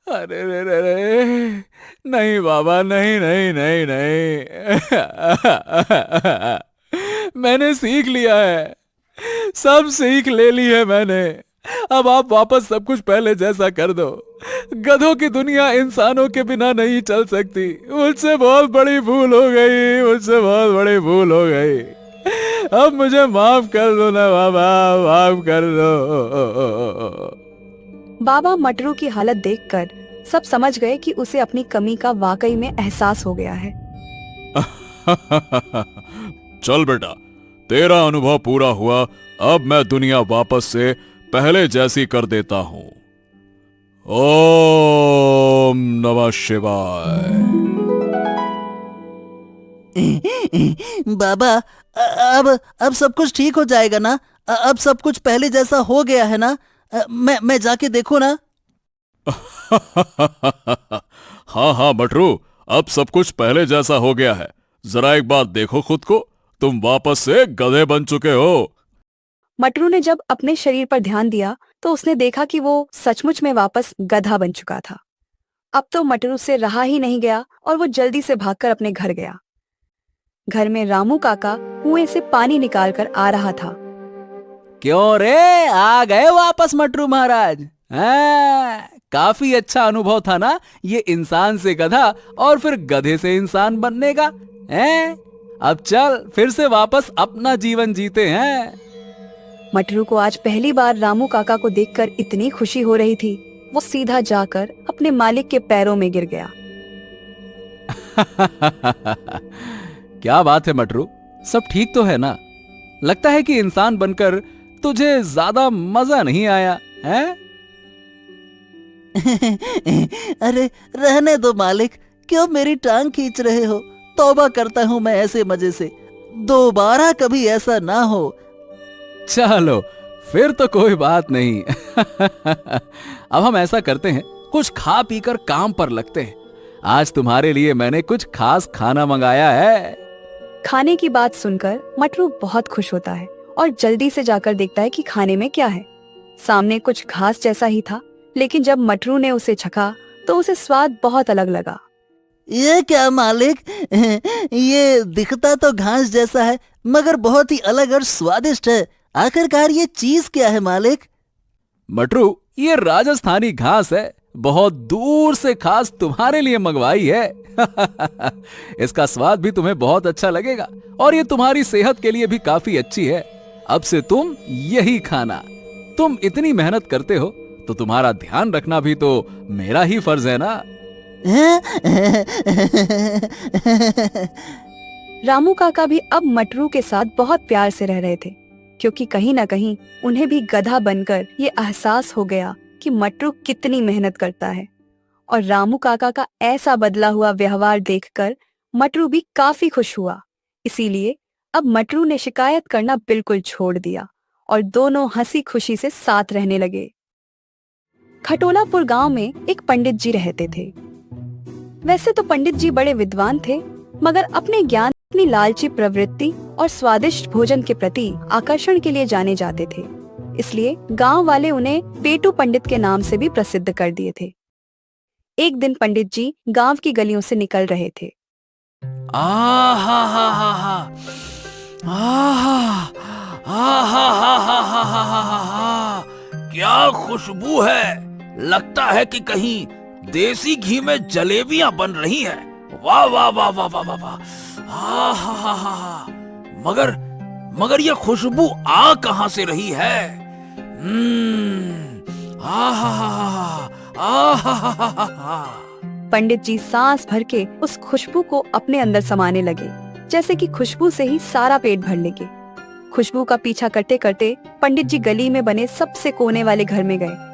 अरे रे, नहीं बाबा, नहीं नहीं नहीं नहीं। मैंने सीख लिया है, सब सीख ले ली है मैंने। अब आप वापस सब कुछ पहले जैसा कर दो। गधों की दुनिया इंसानों के बिना नहीं चल सकती। मुझसे बहुत बड़ी भूल हो गई, मुझसे बहुत बड़ी भूल हो गई। अब मुझे माफ कर दो ना बाबा, माफ कर दो। बाबा मटरू की हालत देखकर सब समझ गए कि उसे अपनी कमी का वाकई में एहसास हो गया है। चल बेटा, तेरा अनुभव पूरा हुआ। अब मैं दुनिया वापस से पहले जैसी कर देता हूं। ओम नमः शिवाय। बाबा, अब सब कुछ ठीक हो जाएगा ना? अब सब कुछ पहले जैसा हो गया है ना? मैं जाके देखूं ना? हाँ हाँ मटरू, अब सब कुछ पहले जैसा हो गया है। जरा एक बार देखो खुद को, तुम वापस से गधे बन चुके हो। मटरू ने जब अपने शरीर पर ध्यान दिया तो उसने देखा कि वो सचमुच में वापस गधा बन चुका था। अब तो मटरू से रहा ही नहीं गया और वो जल्दी से भागकर अपने घर गया। घर में रामू काका कुएं से पानी निकालकर आ रहा था। क्यों रे, आ गए वापस मटरू महाराज? काफी अच्छा अनुभव था ना ये इंसान से गधा और फिर गधे से इंसान बनने का। अब चल फिर से वापस अपना जीवन जीते हैं। मटरू को आज पहली बार रामू काका को देखकर इतनी खुशी हो रही थी, वो सीधा जाकर अपने मालिक के पैरों में गिर गया। क्या बात है मटरू, सब ठीक तो है ना? लगता है कि इंसान बनकर तुझे ज्यादा मजा नहीं आया है? अरे रहने दो मालिक, क्यों मेरी टांग खींच रहे हो? तौबा करता हूँ मैं ऐसे मजे से, दोबारा कभी ऐसा ना हो। चलो फिर तो कोई बात नहीं। अब हम ऐसा करते हैं, कुछ खा पीकर काम पर लगते हैं। आज तुम्हारे लिए मैंने कुछ खास खाना मंगाया है। खाने की बात सुनकर मटरू बहुत खुश होता है और जल्दी से जाकर देखता है कि खाने में क्या है। सामने कुछ घास जैसा ही था, लेकिन जब मटरू ने उसे चखा तो उसे स्वाद बहुत अलग लगा। ये क्या मालिक, ये दिखता तो घास जैसा है मगर बहुत ही अलग और स्वादिष्ट है। आखिरकार ये चीज क्या है मालिक? मटरू, ये राजस्थानी घास है, बहुत दूर से खास तुम्हारे लिए मंगवाई है। इसका स्वाद भी तुम्हें बहुत अच्छा लगेगा और ये तुम्हारी सेहत के लिए भी काफी अच्छी है। अब से तुम यही खाना। तुम इतनी मेहनत करते हो तो तुम्हारा ध्यान रखना भी तो मेरा ही फर्ज है ना। रामू काका भी अब मटरू के साथ बहुत प्यार से रह रहे थे, क्योंकि कहीं ना कहीं उन्हें भी गधा बनकर ये एहसास हो गया कि मटरू कितनी मेहनत करता है। और रामू काका का ऐसा बदला हुआ व्यवहार देखकर मटरू भी काफी खुश हुआ। इसीलिए अब मटरू ने शिकायत करना बिल्कुल छोड़ दिया और दोनों हंसी खुशी से साथ रहने लगे। खटोलापुर गांव में एक पंडित जी रहते थे। वैसे तो पंडित जी बड़े विद्वान थे, मगर अपने ज्ञान, अपनी लालची प्रवृत्ति और स्वादिष्ट भोजन के प्रति आकर्षण के लिए जाने जाते थे। इसलिए गांव वाले उन्हें पेटू पंडित के नाम से भी प्रसिद्ध कर दिए थे। एक दिन पंडित जी गांव की गलियों से निकल रहे थे। क्या खुशबू है! लगता है कि कहीं देसी घी में जलेबियां बन रही हैं। वाह वाह वाह वाह वाह वाह वाह! मगर ये खुशबू आ कहां से रही है? पंडित जी सांस भर के उस खुशबू को अपने अंदर समाने लगे, जैसे कि खुशबू से ही सारा पेट भर लेंगे। खुशबू का पीछा करते करते पंडित जी गली में बने सबसे कोने वाले घर में गए।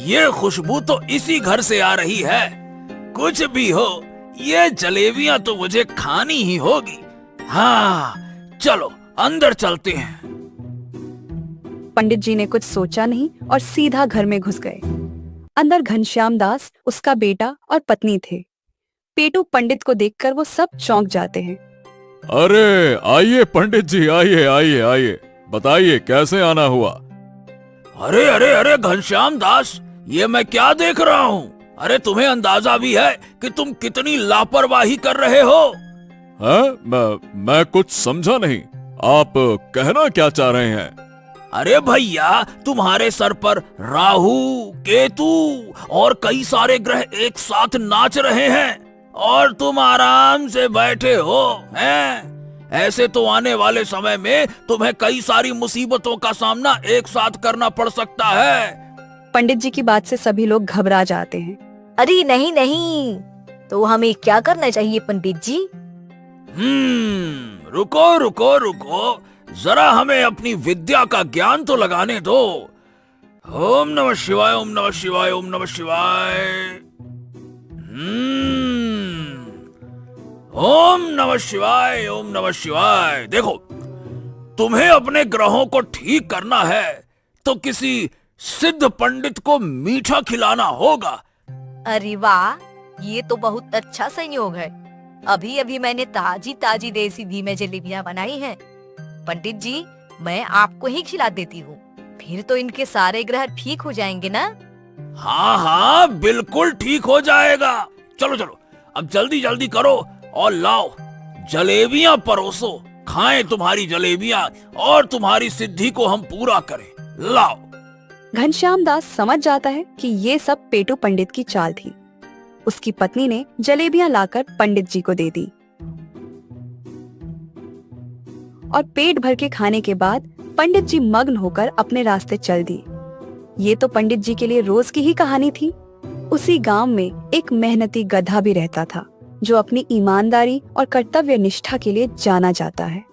ये खुशबू तो इसी घर से आ रही है। कुछ भी हो, ये जलेबियां तो मुझे खानी ही होगी। हाँ, चलो अंदर चलते हैं। पंडित जी ने कुछ सोचा नहीं और सीधा घर में घुस गए। अंदर घनश्याम दास, उसका बेटा और पत्नी थे। पेटू पंडित को देखकर वो सब चौंक जाते हैं। अरे आइए पंडित जी, आइए आइए आइए, बताइए कैसे आना हुआ? अरे अरे अरे घनश्याम दास, ये मैं क्या देख रहा हूँ? अरे तुम्हें अंदाजा भी है कि तुम कितनी लापरवाही कर रहे हो? मैं कुछ समझा नहीं, आप कहना क्या चाह रहे हैं? अरे भैया, तुम्हारे सर पर राहु, केतु और कई सारे ग्रह एक साथ नाच रहे हैं और तुम आराम से बैठे हो हैं? ऐसे तो आने वाले समय में तुम्हें कई सारी मुसीबतों का सामना एक साथ करना पड़ सकता है। पंडित जी की बात से सभी लोग घबरा जाते हैं। अरे नहीं नहीं, तो हमें क्या करना चाहिए पंडित जी? रुको रुको रुको, जरा हमें अपनी विद्या का ज्ञान तो लगाने दो। ओम नमः शिवाय, ओम नमः शिवाय, ओम नमः शिवाय। ओम नमः शिवाय, ओम नमः शिवाय। देखो, तुम्हें अपने ग्रहों को ठीक करना है तो किसी सिद्ध पंडित को मीठा खिलाना होगा। अरे वाह, ये तो बहुत अच्छा संयोग है। अभी अभी मैंने ताजी ताजी देसी घी में जलेबियां बनाई हैं। पंडित जी, मैं आपको ही खिला देती हूँ, फिर तो इनके सारे ग्रह ठीक हो जाएंगे ना? हाँ हाँ, बिल्कुल ठीक हो जाएगा। चलो चलो, अब जल्दी जल्दी करो और लाओ, जलेबियां परोसो। खाएं तुम्हारी जलेबियां और तुम्हारी सिद्धि को हम पूरा करें। लाओ। घनश्याम दास समझ जाता है कि ये सब पेटू पंडित की चाल थी। उसकी पत्नी ने जलेबियां लाकर पंडित जी को दे दी और पेट भर के खाने के बाद पंडित जी मग्न होकर अपने रास्ते चल दिए। ये तो पंडित जी के लिए रोज की ही कहानी थी। उसी गांव में एक मेहनती गधा भी रहता था जो अपनी ईमानदारी और कर्तव्य निष्ठा के लिए जाना जाता है।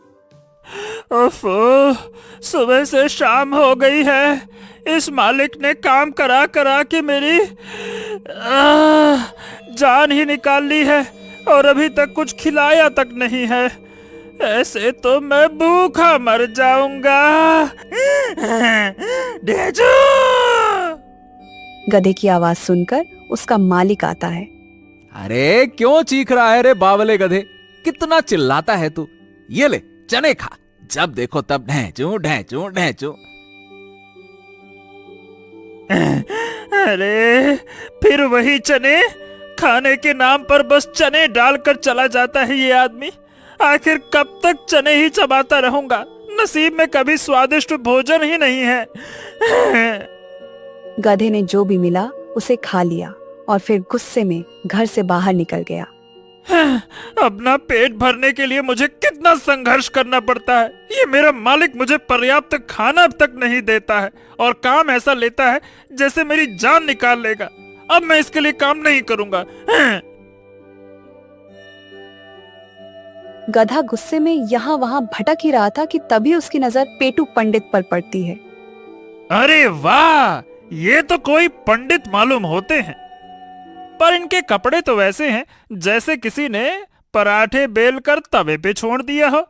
ओफो, सुबह से शाम हो गई है। इस मालिक ने काम करा करा के मेरी जान ही निकाल ली है और अभी तक कुछ खिलाया तक नहीं है। ऐसे तो मैं भूखा मर जाऊंगा। डेजू! गधे की आवाज सुनकर उसका मालिक आता है। अरे क्यों चीख रहा है रे बावले गधे, कितना चिल्लाता है तू। ये ले चने खा, जब देखो तब ढैंचू ढैंचू ढैंचू। अरे फिर वही चने, खाने के नाम पर बस चने डालकर चला जाता है ये आदमी। आखिर कब तक चने ही चबाता रहूंगा? नसीब में कभी स्वादिष्ट भोजन ही नहीं है। गधे ने जो भी मिला उसे खा लिया और फिर गुस्से में घर से बाहर निकल गया। अपना पेट भरने के लिए मुझे कितना संघर्ष करना पड़ता है। ये मेरा मालिक मुझे पर्याप्त खाना तक नहीं देता है और काम ऐसा लेता है जैसे मेरी जान निकाल लेगा। अब मैं इसके लिए काम नहीं करूंगा। गधा गुस्से में यहाँ वहाँ भटक ही रहा था कि तभी उसकी नजर पेटू पंडित पर पड़ती है। अरे वाह, ये तो कोई पंडित मालूम होते हैं, पर इनके कपड़े तो वैसे हैं जैसे किसी ने पराठे बेलकर तवे पे छोड़ दिया हो।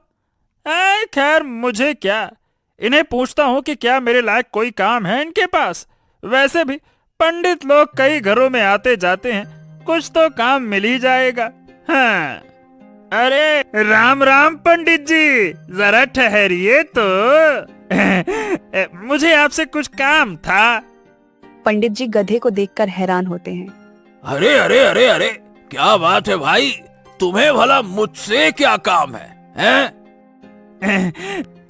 खैर मुझे क्या, इन्हें पूछता हूँ कि क्या मेरे लायक कोई काम है इनके पास। वैसे भी पंडित लोग कई घरों में आते जाते हैं, कुछ तो काम मिल ही जाएगा। हाँ। अरे राम राम पंडित जी, जरा ठहरिए तो। मुझे आपसे कुछ काम था। पंडित जी गधे को देखकर हैरान होते हैं। अरे अरे अरे अरे, क्या बात है भाई, तुम्हें भला मुझसे क्या काम है, हैं?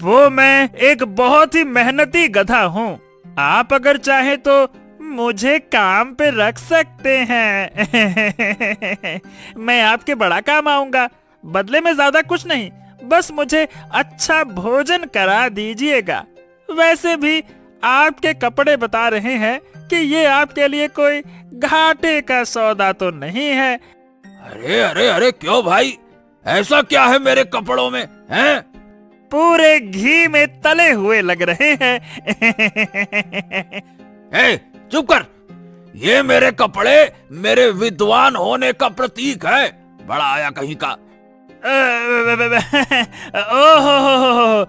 वो मैं एक बहुत ही मेहनती गधा हूँ। आप अगर चाहे तो मुझे काम पे रख सकते हैं। मैं आपके बड़ा काम आऊंगा। बदले में ज्यादा कुछ नहीं, बस मुझे अच्छा भोजन करा दीजिएगा। वैसे भी आपके कपड़े बता रहे हैं कि ये आपके लिए कोई घाटे का सौदा तो नहीं है। अरे अरे अरे, क्यों भाई, ऐसा क्या है मेरे कपड़ों में, हैं? पूरे घी में तले हुए लग रहे हैं। चुप कर। ये मेरे कपड़े मेरे विद्वान होने का प्रतीक है। बड़ा आया कहीं का। ओहो,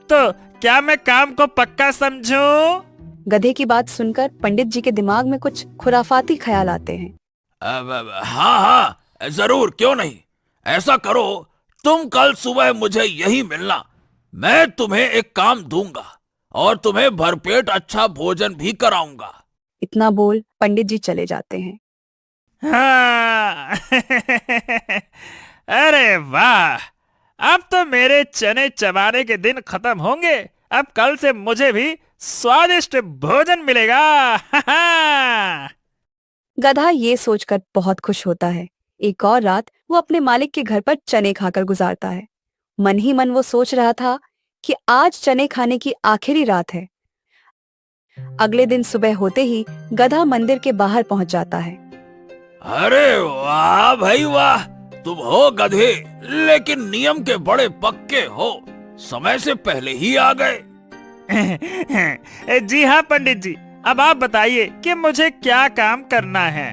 तो क्या मैं काम को पक्का समझूं? गधे की बात सुनकर पंडित जी के दिमाग में कुछ खुराफाती ख्याल आते हैं। हाँ हाँ जरूर, क्यों नहीं। ऐसा करो, तुम कल सुबह मुझे यही मिलना। मैं तुम्हें एक काम दूंगा और तुम्हें भरपेट अच्छा भोजन भी कराऊंगा। इतना बोल पंडित जी चले जाते हैं। हाँ। अरे वाह, अब तो मेरे चने चबाने के दिन खत्म होंगे। अब कल से मुझे भी स्वादिष्ट भोजन मिलेगा। गधा ये सोचकर बहुत खुश होता है। एक और रात वो अपने मालिक के घर पर चने खाकर गुजारता है। मन ही मन वो सोच रहा था कि आज चने खाने की आखिरी रात है। अगले दिन सुबह होते ही गधा मंदिर के बाहर पहुंच जाता है। अरे वाह भाई वाह, तुम हो गधे, लेकिन नियम के बड़े पक्के हो। समय से पहले ही आ गए। जी हाँ पंडित जी, अब आप बताइए कि मुझे क्या काम करना है।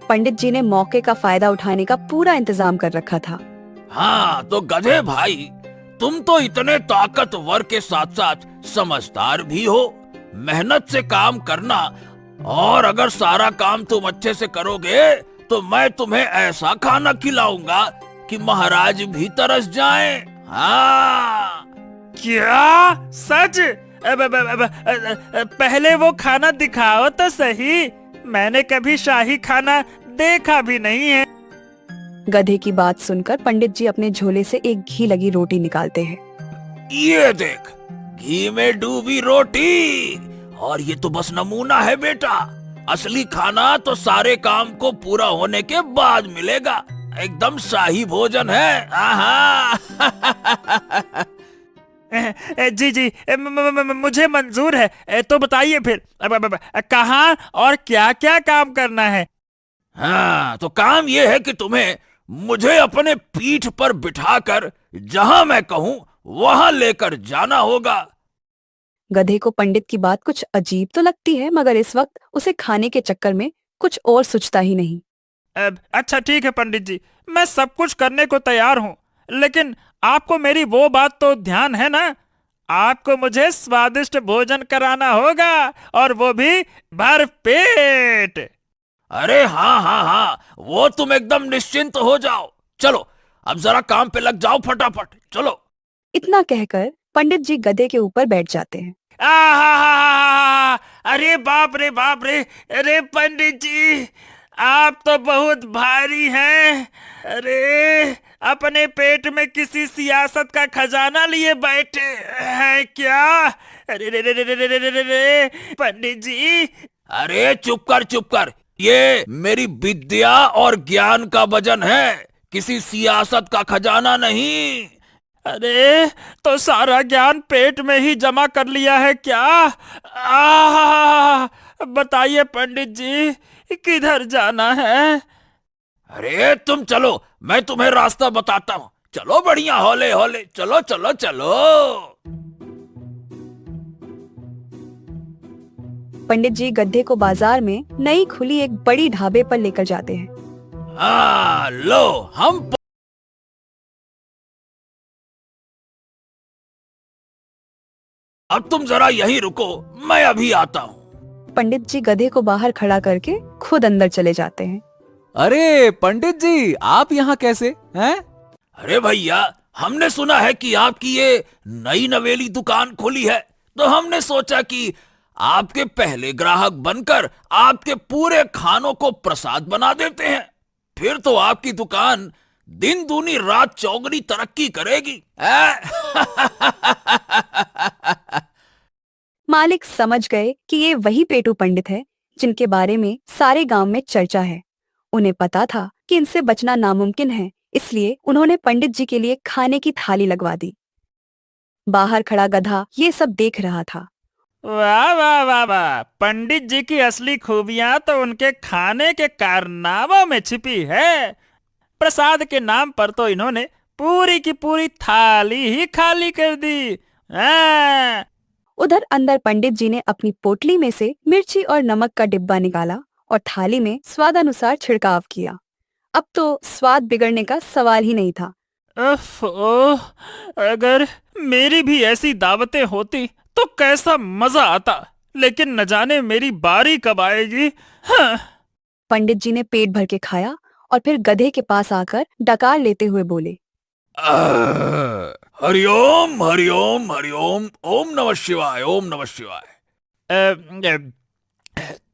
पंडित जी ने मौके का फायदा उठाने का पूरा इंतजाम कर रखा था। हाँ तो गधे भाई, तुम तो इतने ताकतवर के साथ साथ समझदार भी हो। मेहनत से काम करना, और अगर सारा काम तुम अच्छे से करोगे तो मैं तुम्हें ऐसा खाना खिलाऊंगा कि महाराज भी तरस जाएं। हाँ। क्या सच? पहले वो खाना दिखाओ तो सही, मैंने कभी शाही खाना देखा भी नहीं है। गधे की बात सुनकर पंडित जी अपने झोले से एक घी लगी रोटी निकालते हैं। ये देख, घी में डूबी रोटी, और ये तो बस नमूना है बेटा। असली खाना तो सारे काम को पूरा होने के बाद मिलेगा। एकदम शाही भोजन है। आहा। जी जी, मुझे मंजूर है। तो बताइए फिर कहाँ और क्या क्या काम करना है? हाँ तो काम ये है कि तुम्हें मुझे अपने पीठ पर बिठाकर जहां मैं कहूँ वहां लेकर जाना होगा। गधे को पंडित की बात कुछ अजीब तो लगती है, मगर इस वक्त उसे खाने के चक्कर में कुछ और सोचता ही नहीं। अच्छा ठीक है पंडित जी, मैं सब कुछ करने को तैयार हूँ, लेकिन आपको मेरी वो बात तो ध्यान है ना, आपको मुझे स्वादिष्ट भोजन कराना होगा, और वो भी भर पेट। अरे हाँ हाँ हाँ, वो तुम एकदम निश्चिंत हो जाओ। चलो अब जरा काम पे लग जाओ फटाफट, चलो। इतना कहकर पंडित जी गधे के ऊपर बैठ जाते हैं। अरे बाप रे बाप रे, अरे पंडित जी आप तो बहुत भारी हैं। अरे अपने पेट में किसी सियासत का खजाना लिए बैठे हैं क्या? अरे रे रे रे रे रे रे रे पंडित जी। अरे चुप कर, ये मेरी विद्या और ज्ञान का वजन है, किसी सियासत का खजाना नहीं। अरे तो सारा ज्ञान पेट में ही जमा कर लिया है क्या? बताइए पंडित जी किधर जाना है? अरे तुम चलो, मैं तुम्हें रास्ता बताता हूँ। चलो बढ़िया, हौले हौले चलो चलो चलो। पंडित जी गधे को बाजार में नई खुली एक बड़ी ढाबे पर लेकर जाते हैं। हाँ लो, अब तुम जरा यहीं रुको, मैं अभी आता हूँ। पंडित जी गधे को बाहर खड़ा करके खुद अंदर चले जाते हैं। अरे पंडित जी आप यहाँ कैसे हैं? अरे भैया, हमने सुना है कि आपकी ये नई नवेली दुकान खुली है, तो हमने सोचा कि आपके पहले ग्राहक बनकर आपके पूरे खानों को प्रसाद बना देते हैं। फिर तो आपकी दुकान दिन दूनी रात चौगनी तरक्की करेगी। मालिक समझ गए कि ये वही पेटू पंडित है जिनके बारे में सारे गांव में चर्चा है। उन्हें पता था कि इनसे बचना नामुमकिन है, इसलिए उन्होंने पंडित जी के लिए खाने की थाली लगवा दी। बाहर खड़ा गधा ये सब देख रहा था। वाह वाह वाह वाह, पंडित जी की असली खूबियां तो उनके खाने के कारनामों में छिपी है। प्रसाद के नाम पर तो इन्होंने पूरी की पूरी थाली ही खाली कर दी। उधर अंदर पंडित जी ने अपनी पोटली में से मिर्ची और नमक का डिब्बा निकाला और थाली में स्वादानुसार छिड़काव किया। अब तो स्वाद बिगड़ने का सवाल ही नहीं था। अगर मेरी भी ऐसी दावतें होती तो कैसा मजा आता, लेकिन न जाने मेरी बारी कब आएगी। पंडित जी ने पेट भर के खाया और फिर गधे के पास आकर डकार लेते हुए बोले, हरिओम हरिओम हरिओम, ओम नमः शिवाय, ओम नमः शिवाय।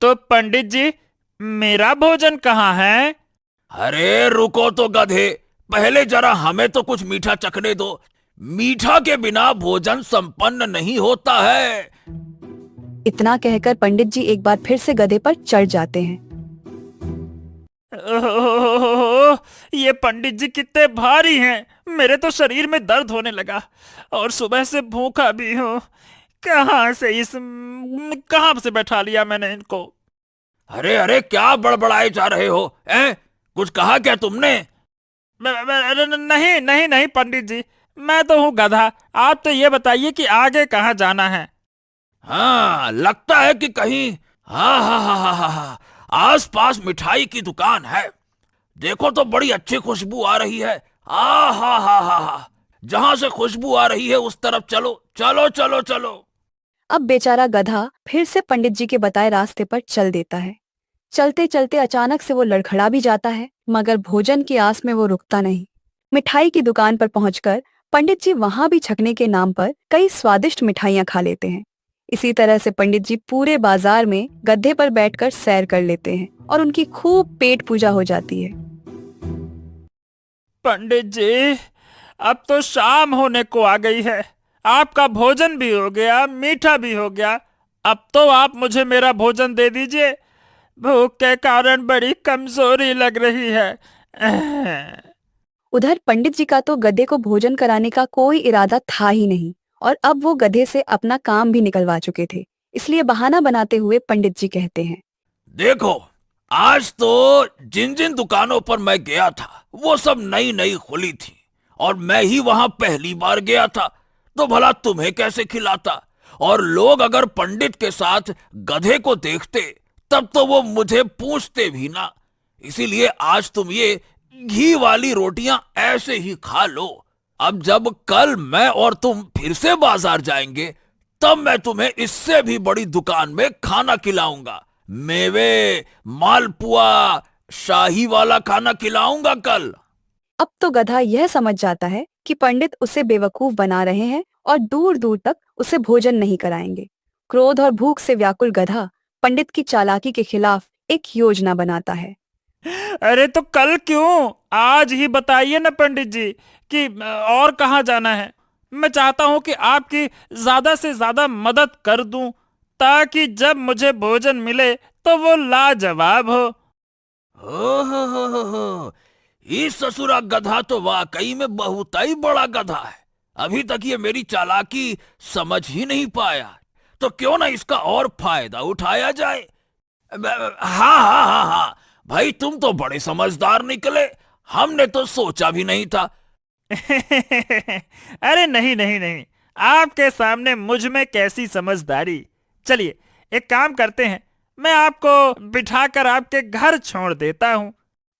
तो पंडित जी मेरा भोजन कहाँ है? अरे रुको तो गधे, पहले जरा हमें तो कुछ मीठा चखने दो। मीठा के बिना भोजन संपन्न नहीं होता है। इतना कहकर पंडित जी एक बार फिर से गधे पर चढ़ जाते हैं। ये पंडित जी कितने भारी हैं, मेरे तो शरीर में दर्द होने लगा और सुबह से भूखा भी हूँ। कहाँ से बैठा लिया मैंने इनको? अरे अरे क्या बड़बड़ाए जा रहे हो? कुछ कहा क्या तुमने? नहीं नहीं नहीं पंडित जी, मैं तो हूँ गधा। आप तो ये बताइए कि आगे कहाँ जाना है? हाँ लगता है कि कहीं, हाँ हाँ हाँ हाँ हाँ, आसपास मिठाई की दुकान है। देखो तो बड़ी अच्छी खुशबू आ रही है। आ हा हा हा हा, जहां से खुशबू आ रही है उस तरफ चलो चलो चलो चलो। अब बेचारा गधा फिर से पंडित जी के बताए रास्ते पर चल देता है। चलते चलते अचानक से वो लड़खड़ा भी जाता है, मगर भोजन की आस में वो रुकता नहीं। मिठाई की दुकान पर पहुंचकर पंडित जी वहां भी छकने के नाम पर कई स्वादिष्ट मिठाइयां खा लेते हैं। इसी तरह से पंडित जी पूरे बाजार में गड्ढे पर बैठकर सैर कर लेते हैं और उनकी खूब पेट पूजा हो जाती है। पंडित जी, अब तो शाम होने को आ गई है। आपका भोजन भी हो गया, मीठा भी हो गया। अब तो आप मुझे मेरा भोजन दे दीजिए। भूख के कारण बड़ी कमजोरी लग रही है। उधर पंडित जी का तो गधे को भोजन कराने का कोई इरादा था ही नहीं, और अब वो गधे से अपना काम भी निकलवा चुके थे। इसलिए बहाना बनाते हुए पंडित जी कहते हैं, देखो, आज तो जिन जिन दुकानों पर मैं गया था वो सब नई नई खुली थी और मैं ही वहां पहली बार गया था, तो भला तुम्हें कैसे खिलाता। और लोग अगर पंडित के साथ गधे को देखते तब तो वो मुझे पूछते भी ना। इसीलिए आज तुम ये घी वाली रोटियां ऐसे ही खा लो। अब जब कल मैं और तुम फिर से बाजार जाएंगे तब मैं तुम्हें इससे भी बड़ी दुकान में खाना खिलाऊंगा। मेवे, मालपुआ, शाही वाला खाना खिलाऊंगा कल। अब तो गधा यह समझ जाता है कि पंडित उसे बेवकूफ बना रहे हैं और दूर दूर तक उसे भोजन नहीं कराएंगे। क्रोध और भूख से व्याकुल गधा पंडित की चालाकी के खिलाफ एक योजना बनाता है। अरे तो कल क्यों, आज ही बताइए ना पंडित जी कि और कहाँ जाना है। मैं चाहता हूँ कि आपकी ज्यादा से ज्यादा मदद कर दूं, ताकि जब मुझे भोजन मिले तो वो लाजवाब हो। हो, इस ससुरा गधा तो वाकई में बहुत ही बड़ा गधा है। अभी तक ये मेरी चालाकी समझ ही नहीं पाया, तो क्यों ना इसका और फायदा उठाया जाए। हाँ हाँ हाँ हाँ, भाई तुम तो बड़े समझदार निकले, हमने तो सोचा भी नहीं था। अरे नहीं नहीं नहीं, आपके सामने मुझ में कैसी समझदारी। चलिए एक काम करते हैं, मैं आपको बिठाकर आपके घर छोड़ देता हूँ।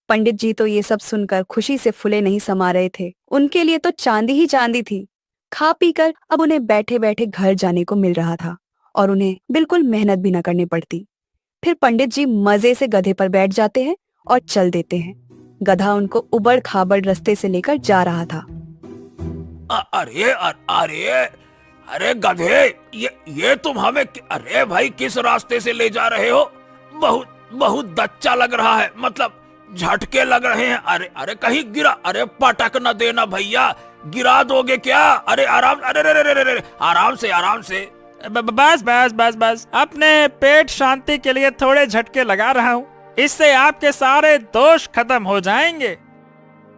पंडित जी तो ये सब सुनकर खुशी से फुले नहीं समा रहे थे। उनके लिए तो चांदी ही चांदी थी। खा पी कर अब उन्हें बैठे बैठे घर जाने को मिल रहा था और उन्हें बिल्कुल मेहनत भी न करनी पड़ती। फिर पंडित जी मजे से गधे पर बैठ जाते हैं और चल देते हैं। गधा उनको उबड़ खाबड़ रास्ते से लेकर जा रहा था। अरे अरे अरे गधे, ये तुम हमें, अरे भाई किस रास्ते से ले जा रहे हो? बहुत बहुत दच्चा लग रहा है, मतलब झटके लग रहे हैं। अरे अरे कहीं गिरा, अरे पटक न देना भैया, गिरा दोगे क्या? अरे आराम, अरे आराम से आराम से। बस बस बस बस, अपने पेट शांति के लिए थोड़े झटके लगा रहा हूँ, इससे आपके सारे दोष खत्म हो जाएंगे।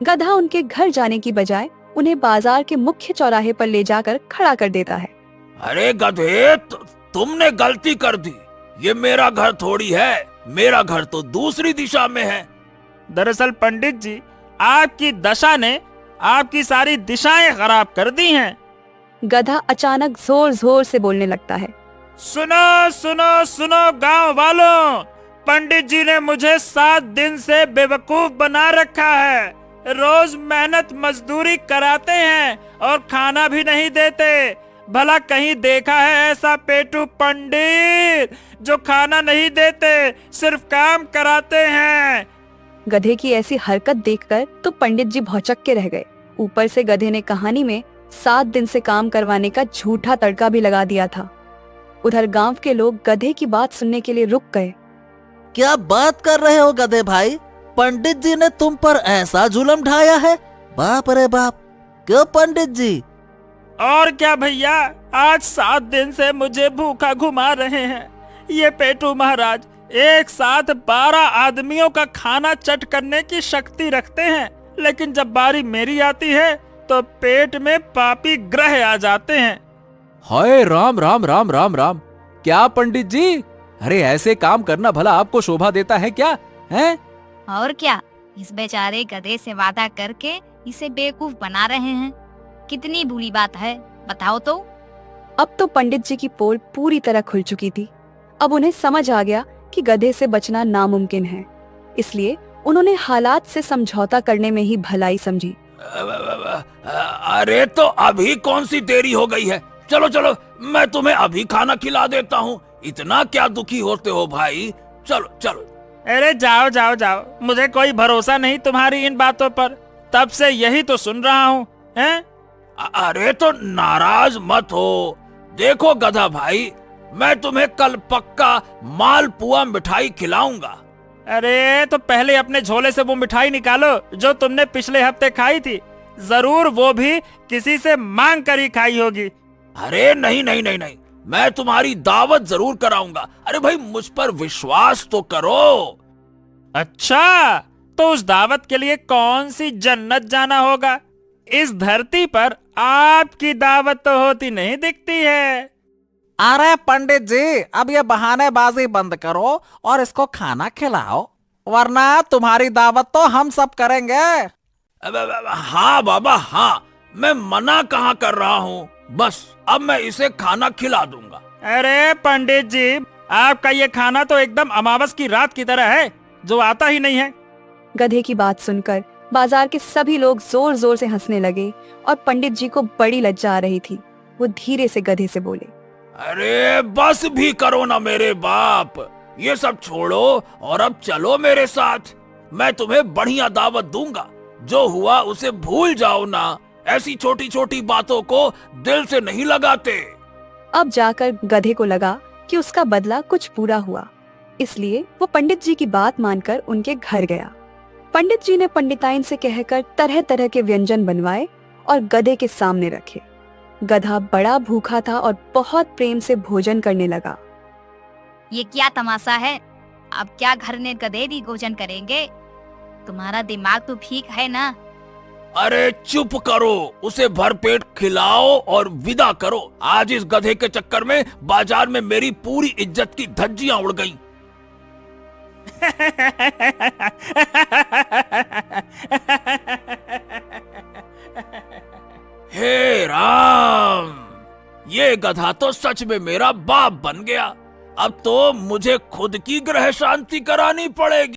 गधा उनके घर जाने की बजाय उन्हें बाजार के मुख्य चौराहे पर ले जाकर खड़ा कर देता है। अरे गधे, तुमने गलती कर दी। ये मेरा घर थोड़ी है, मेरा घर तो दूसरी दिशा में है। दरअसल पंडित जी, आपकी दशा ने आपकी सारी दिशाएं खराब कर दी हैं। गधा अचानक जोर जोर से बोलने लगता है, सुनो सुनो सुनो गांव वालों, पंडित जी ने मुझे 7 दिन से बेवकूफ बना रखा है। रोज मेहनत मजदूरी कराते हैं और खाना भी नहीं देते। भला कहीं देखा है ऐसा पेटू पंडित जो खाना नहीं देते, सिर्फ काम कराते हैं। गधे की ऐसी हरकत देखकर तो पंडित जी भौचक के रह गए। ऊपर से गधे ने कहानी में 7 दिन से काम करवाने का झूठा तड़का भी लगा दिया था। उधर गांव के लोग गधे की बात सुनने के लिए रुक गए। क्या बात कर रहे हो गधे भाई, पंडित जी ने तुम पर ऐसा जुल्म ढाया है? बाप रे बाप, क्यों पंडित जी? और क्या भैया, आज 7 दिन से मुझे भूखा घुमा रहे हैं। ये पेटू महाराज एक साथ 12 आदमियों का खाना चट करने की शक्ति रखते हैं, लेकिन जब बारी मेरी आती है तो पेट में पापी ग्रह आ जाते हैं। हाय राम राम राम राम राम, क्या पंडित जी, अरे ऐसे काम करना भला आपको शोभा देता है क्या? हैं? और क्या, इस बेचारे गधे से वादा करके इसे बेवकूफ बना रहे हैं। कितनी बुरी बात है, बताओ तो। अब तो पंडित जी की पोल पूरी तरह खुल चुकी थी। अब उन्हें समझ आ गया कि गधे से बचना नामुमकिन है, इसलिए उन्होंने हालात से समझौता करने में ही भलाई समझी। अरे तो अभी कौन सी देरी हो गई है, चलो चलो मैं तुम्हें अभी खाना खिला देता हूँ। इतना क्या दुखी होते हो भाई, चलो चलो। अरे जाओ जाओ जाओ, मुझे कोई भरोसा नहीं तुम्हारी इन बातों पर, तब से यही तो सुन रहा हूँ। हैं? अरे तो नाराज मत हो, देखो गधा भाई, मैं तुम्हें कल पक्का मालपुआ मिठाई खिलाऊंगा। अरे तो पहले अपने झोले से वो मिठाई निकालो जो तुमने पिछले हफ्ते खाई थी, जरूर वो भी किसी से मांग कर ही खाई होगी। अरे नहीं नहीं नहीं नहीं, मैं तुम्हारी दावत जरूर कराऊंगा। अरे भाई मुझ पर विश्वास तो करो। अच्छा, तो उस दावत के लिए कौन सी जन्नत जाना होगा? इस धरती पर आपकी दावत तो होती नहीं दिखती है। अरे पंडित जी, अब ये बहानेबाजी बंद करो और इसको खाना खिलाओ, वरना तुम्हारी दावत तो हम सब करेंगे। हाँ बाबा हाँ, मैं मना कहाँ कर रहा हूँ, बस अब मैं इसे खाना खिला दूंगा। अरे पंडित जी, आपका ये खाना तो एकदम अमावस की रात की तरह है, जो आता ही नहीं है। गधे की बात सुनकर बाजार के सभी लोग जोर जोर से हंसने लगे और पंडित जी को बड़ी लज्जा आ रही थी। वो धीरे से गधे से बोले, अरे बस भी करो ना मेरे बाप, ये सब छोड़ो और अब चलो मेरे साथ। मैं तुम्हें बढ़िया दावत दूंगा, जो हुआ उसे भूल जाओ ना, ऐसी छोटी छोटी बातों को दिल से नहीं लगाते। अब जाकर गधे को लगा कि उसका बदला कुछ पूरा हुआ, इसलिए वो पंडित जी की बात मानकर उनके घर गया। पंडित जी ने पंडिताइन से कहकर तरह तरह के व्यंजन बनवाए और गधे के सामने रखे। गधा बड़ा भूखा था और बहुत प्रेम से भोजन करने लगा। ये क्या तमाशा है? अब क्या घर में गधे भी भोजन करेंगे? तुम्हारा दिमाग तो ठीक है ना? अरे चुप करो, उसे भरपेट खिलाओ और विदा करो। आज इस गधे के चक्कर में बाजार में मेरी पूरी इज्जत की धज्जियां उड़ गईं। हे राम, ये गधा तो सच में मेरा बाप बन गया। अब तो मुझे खुद की ग्रह शांति करानी पड़ेगी।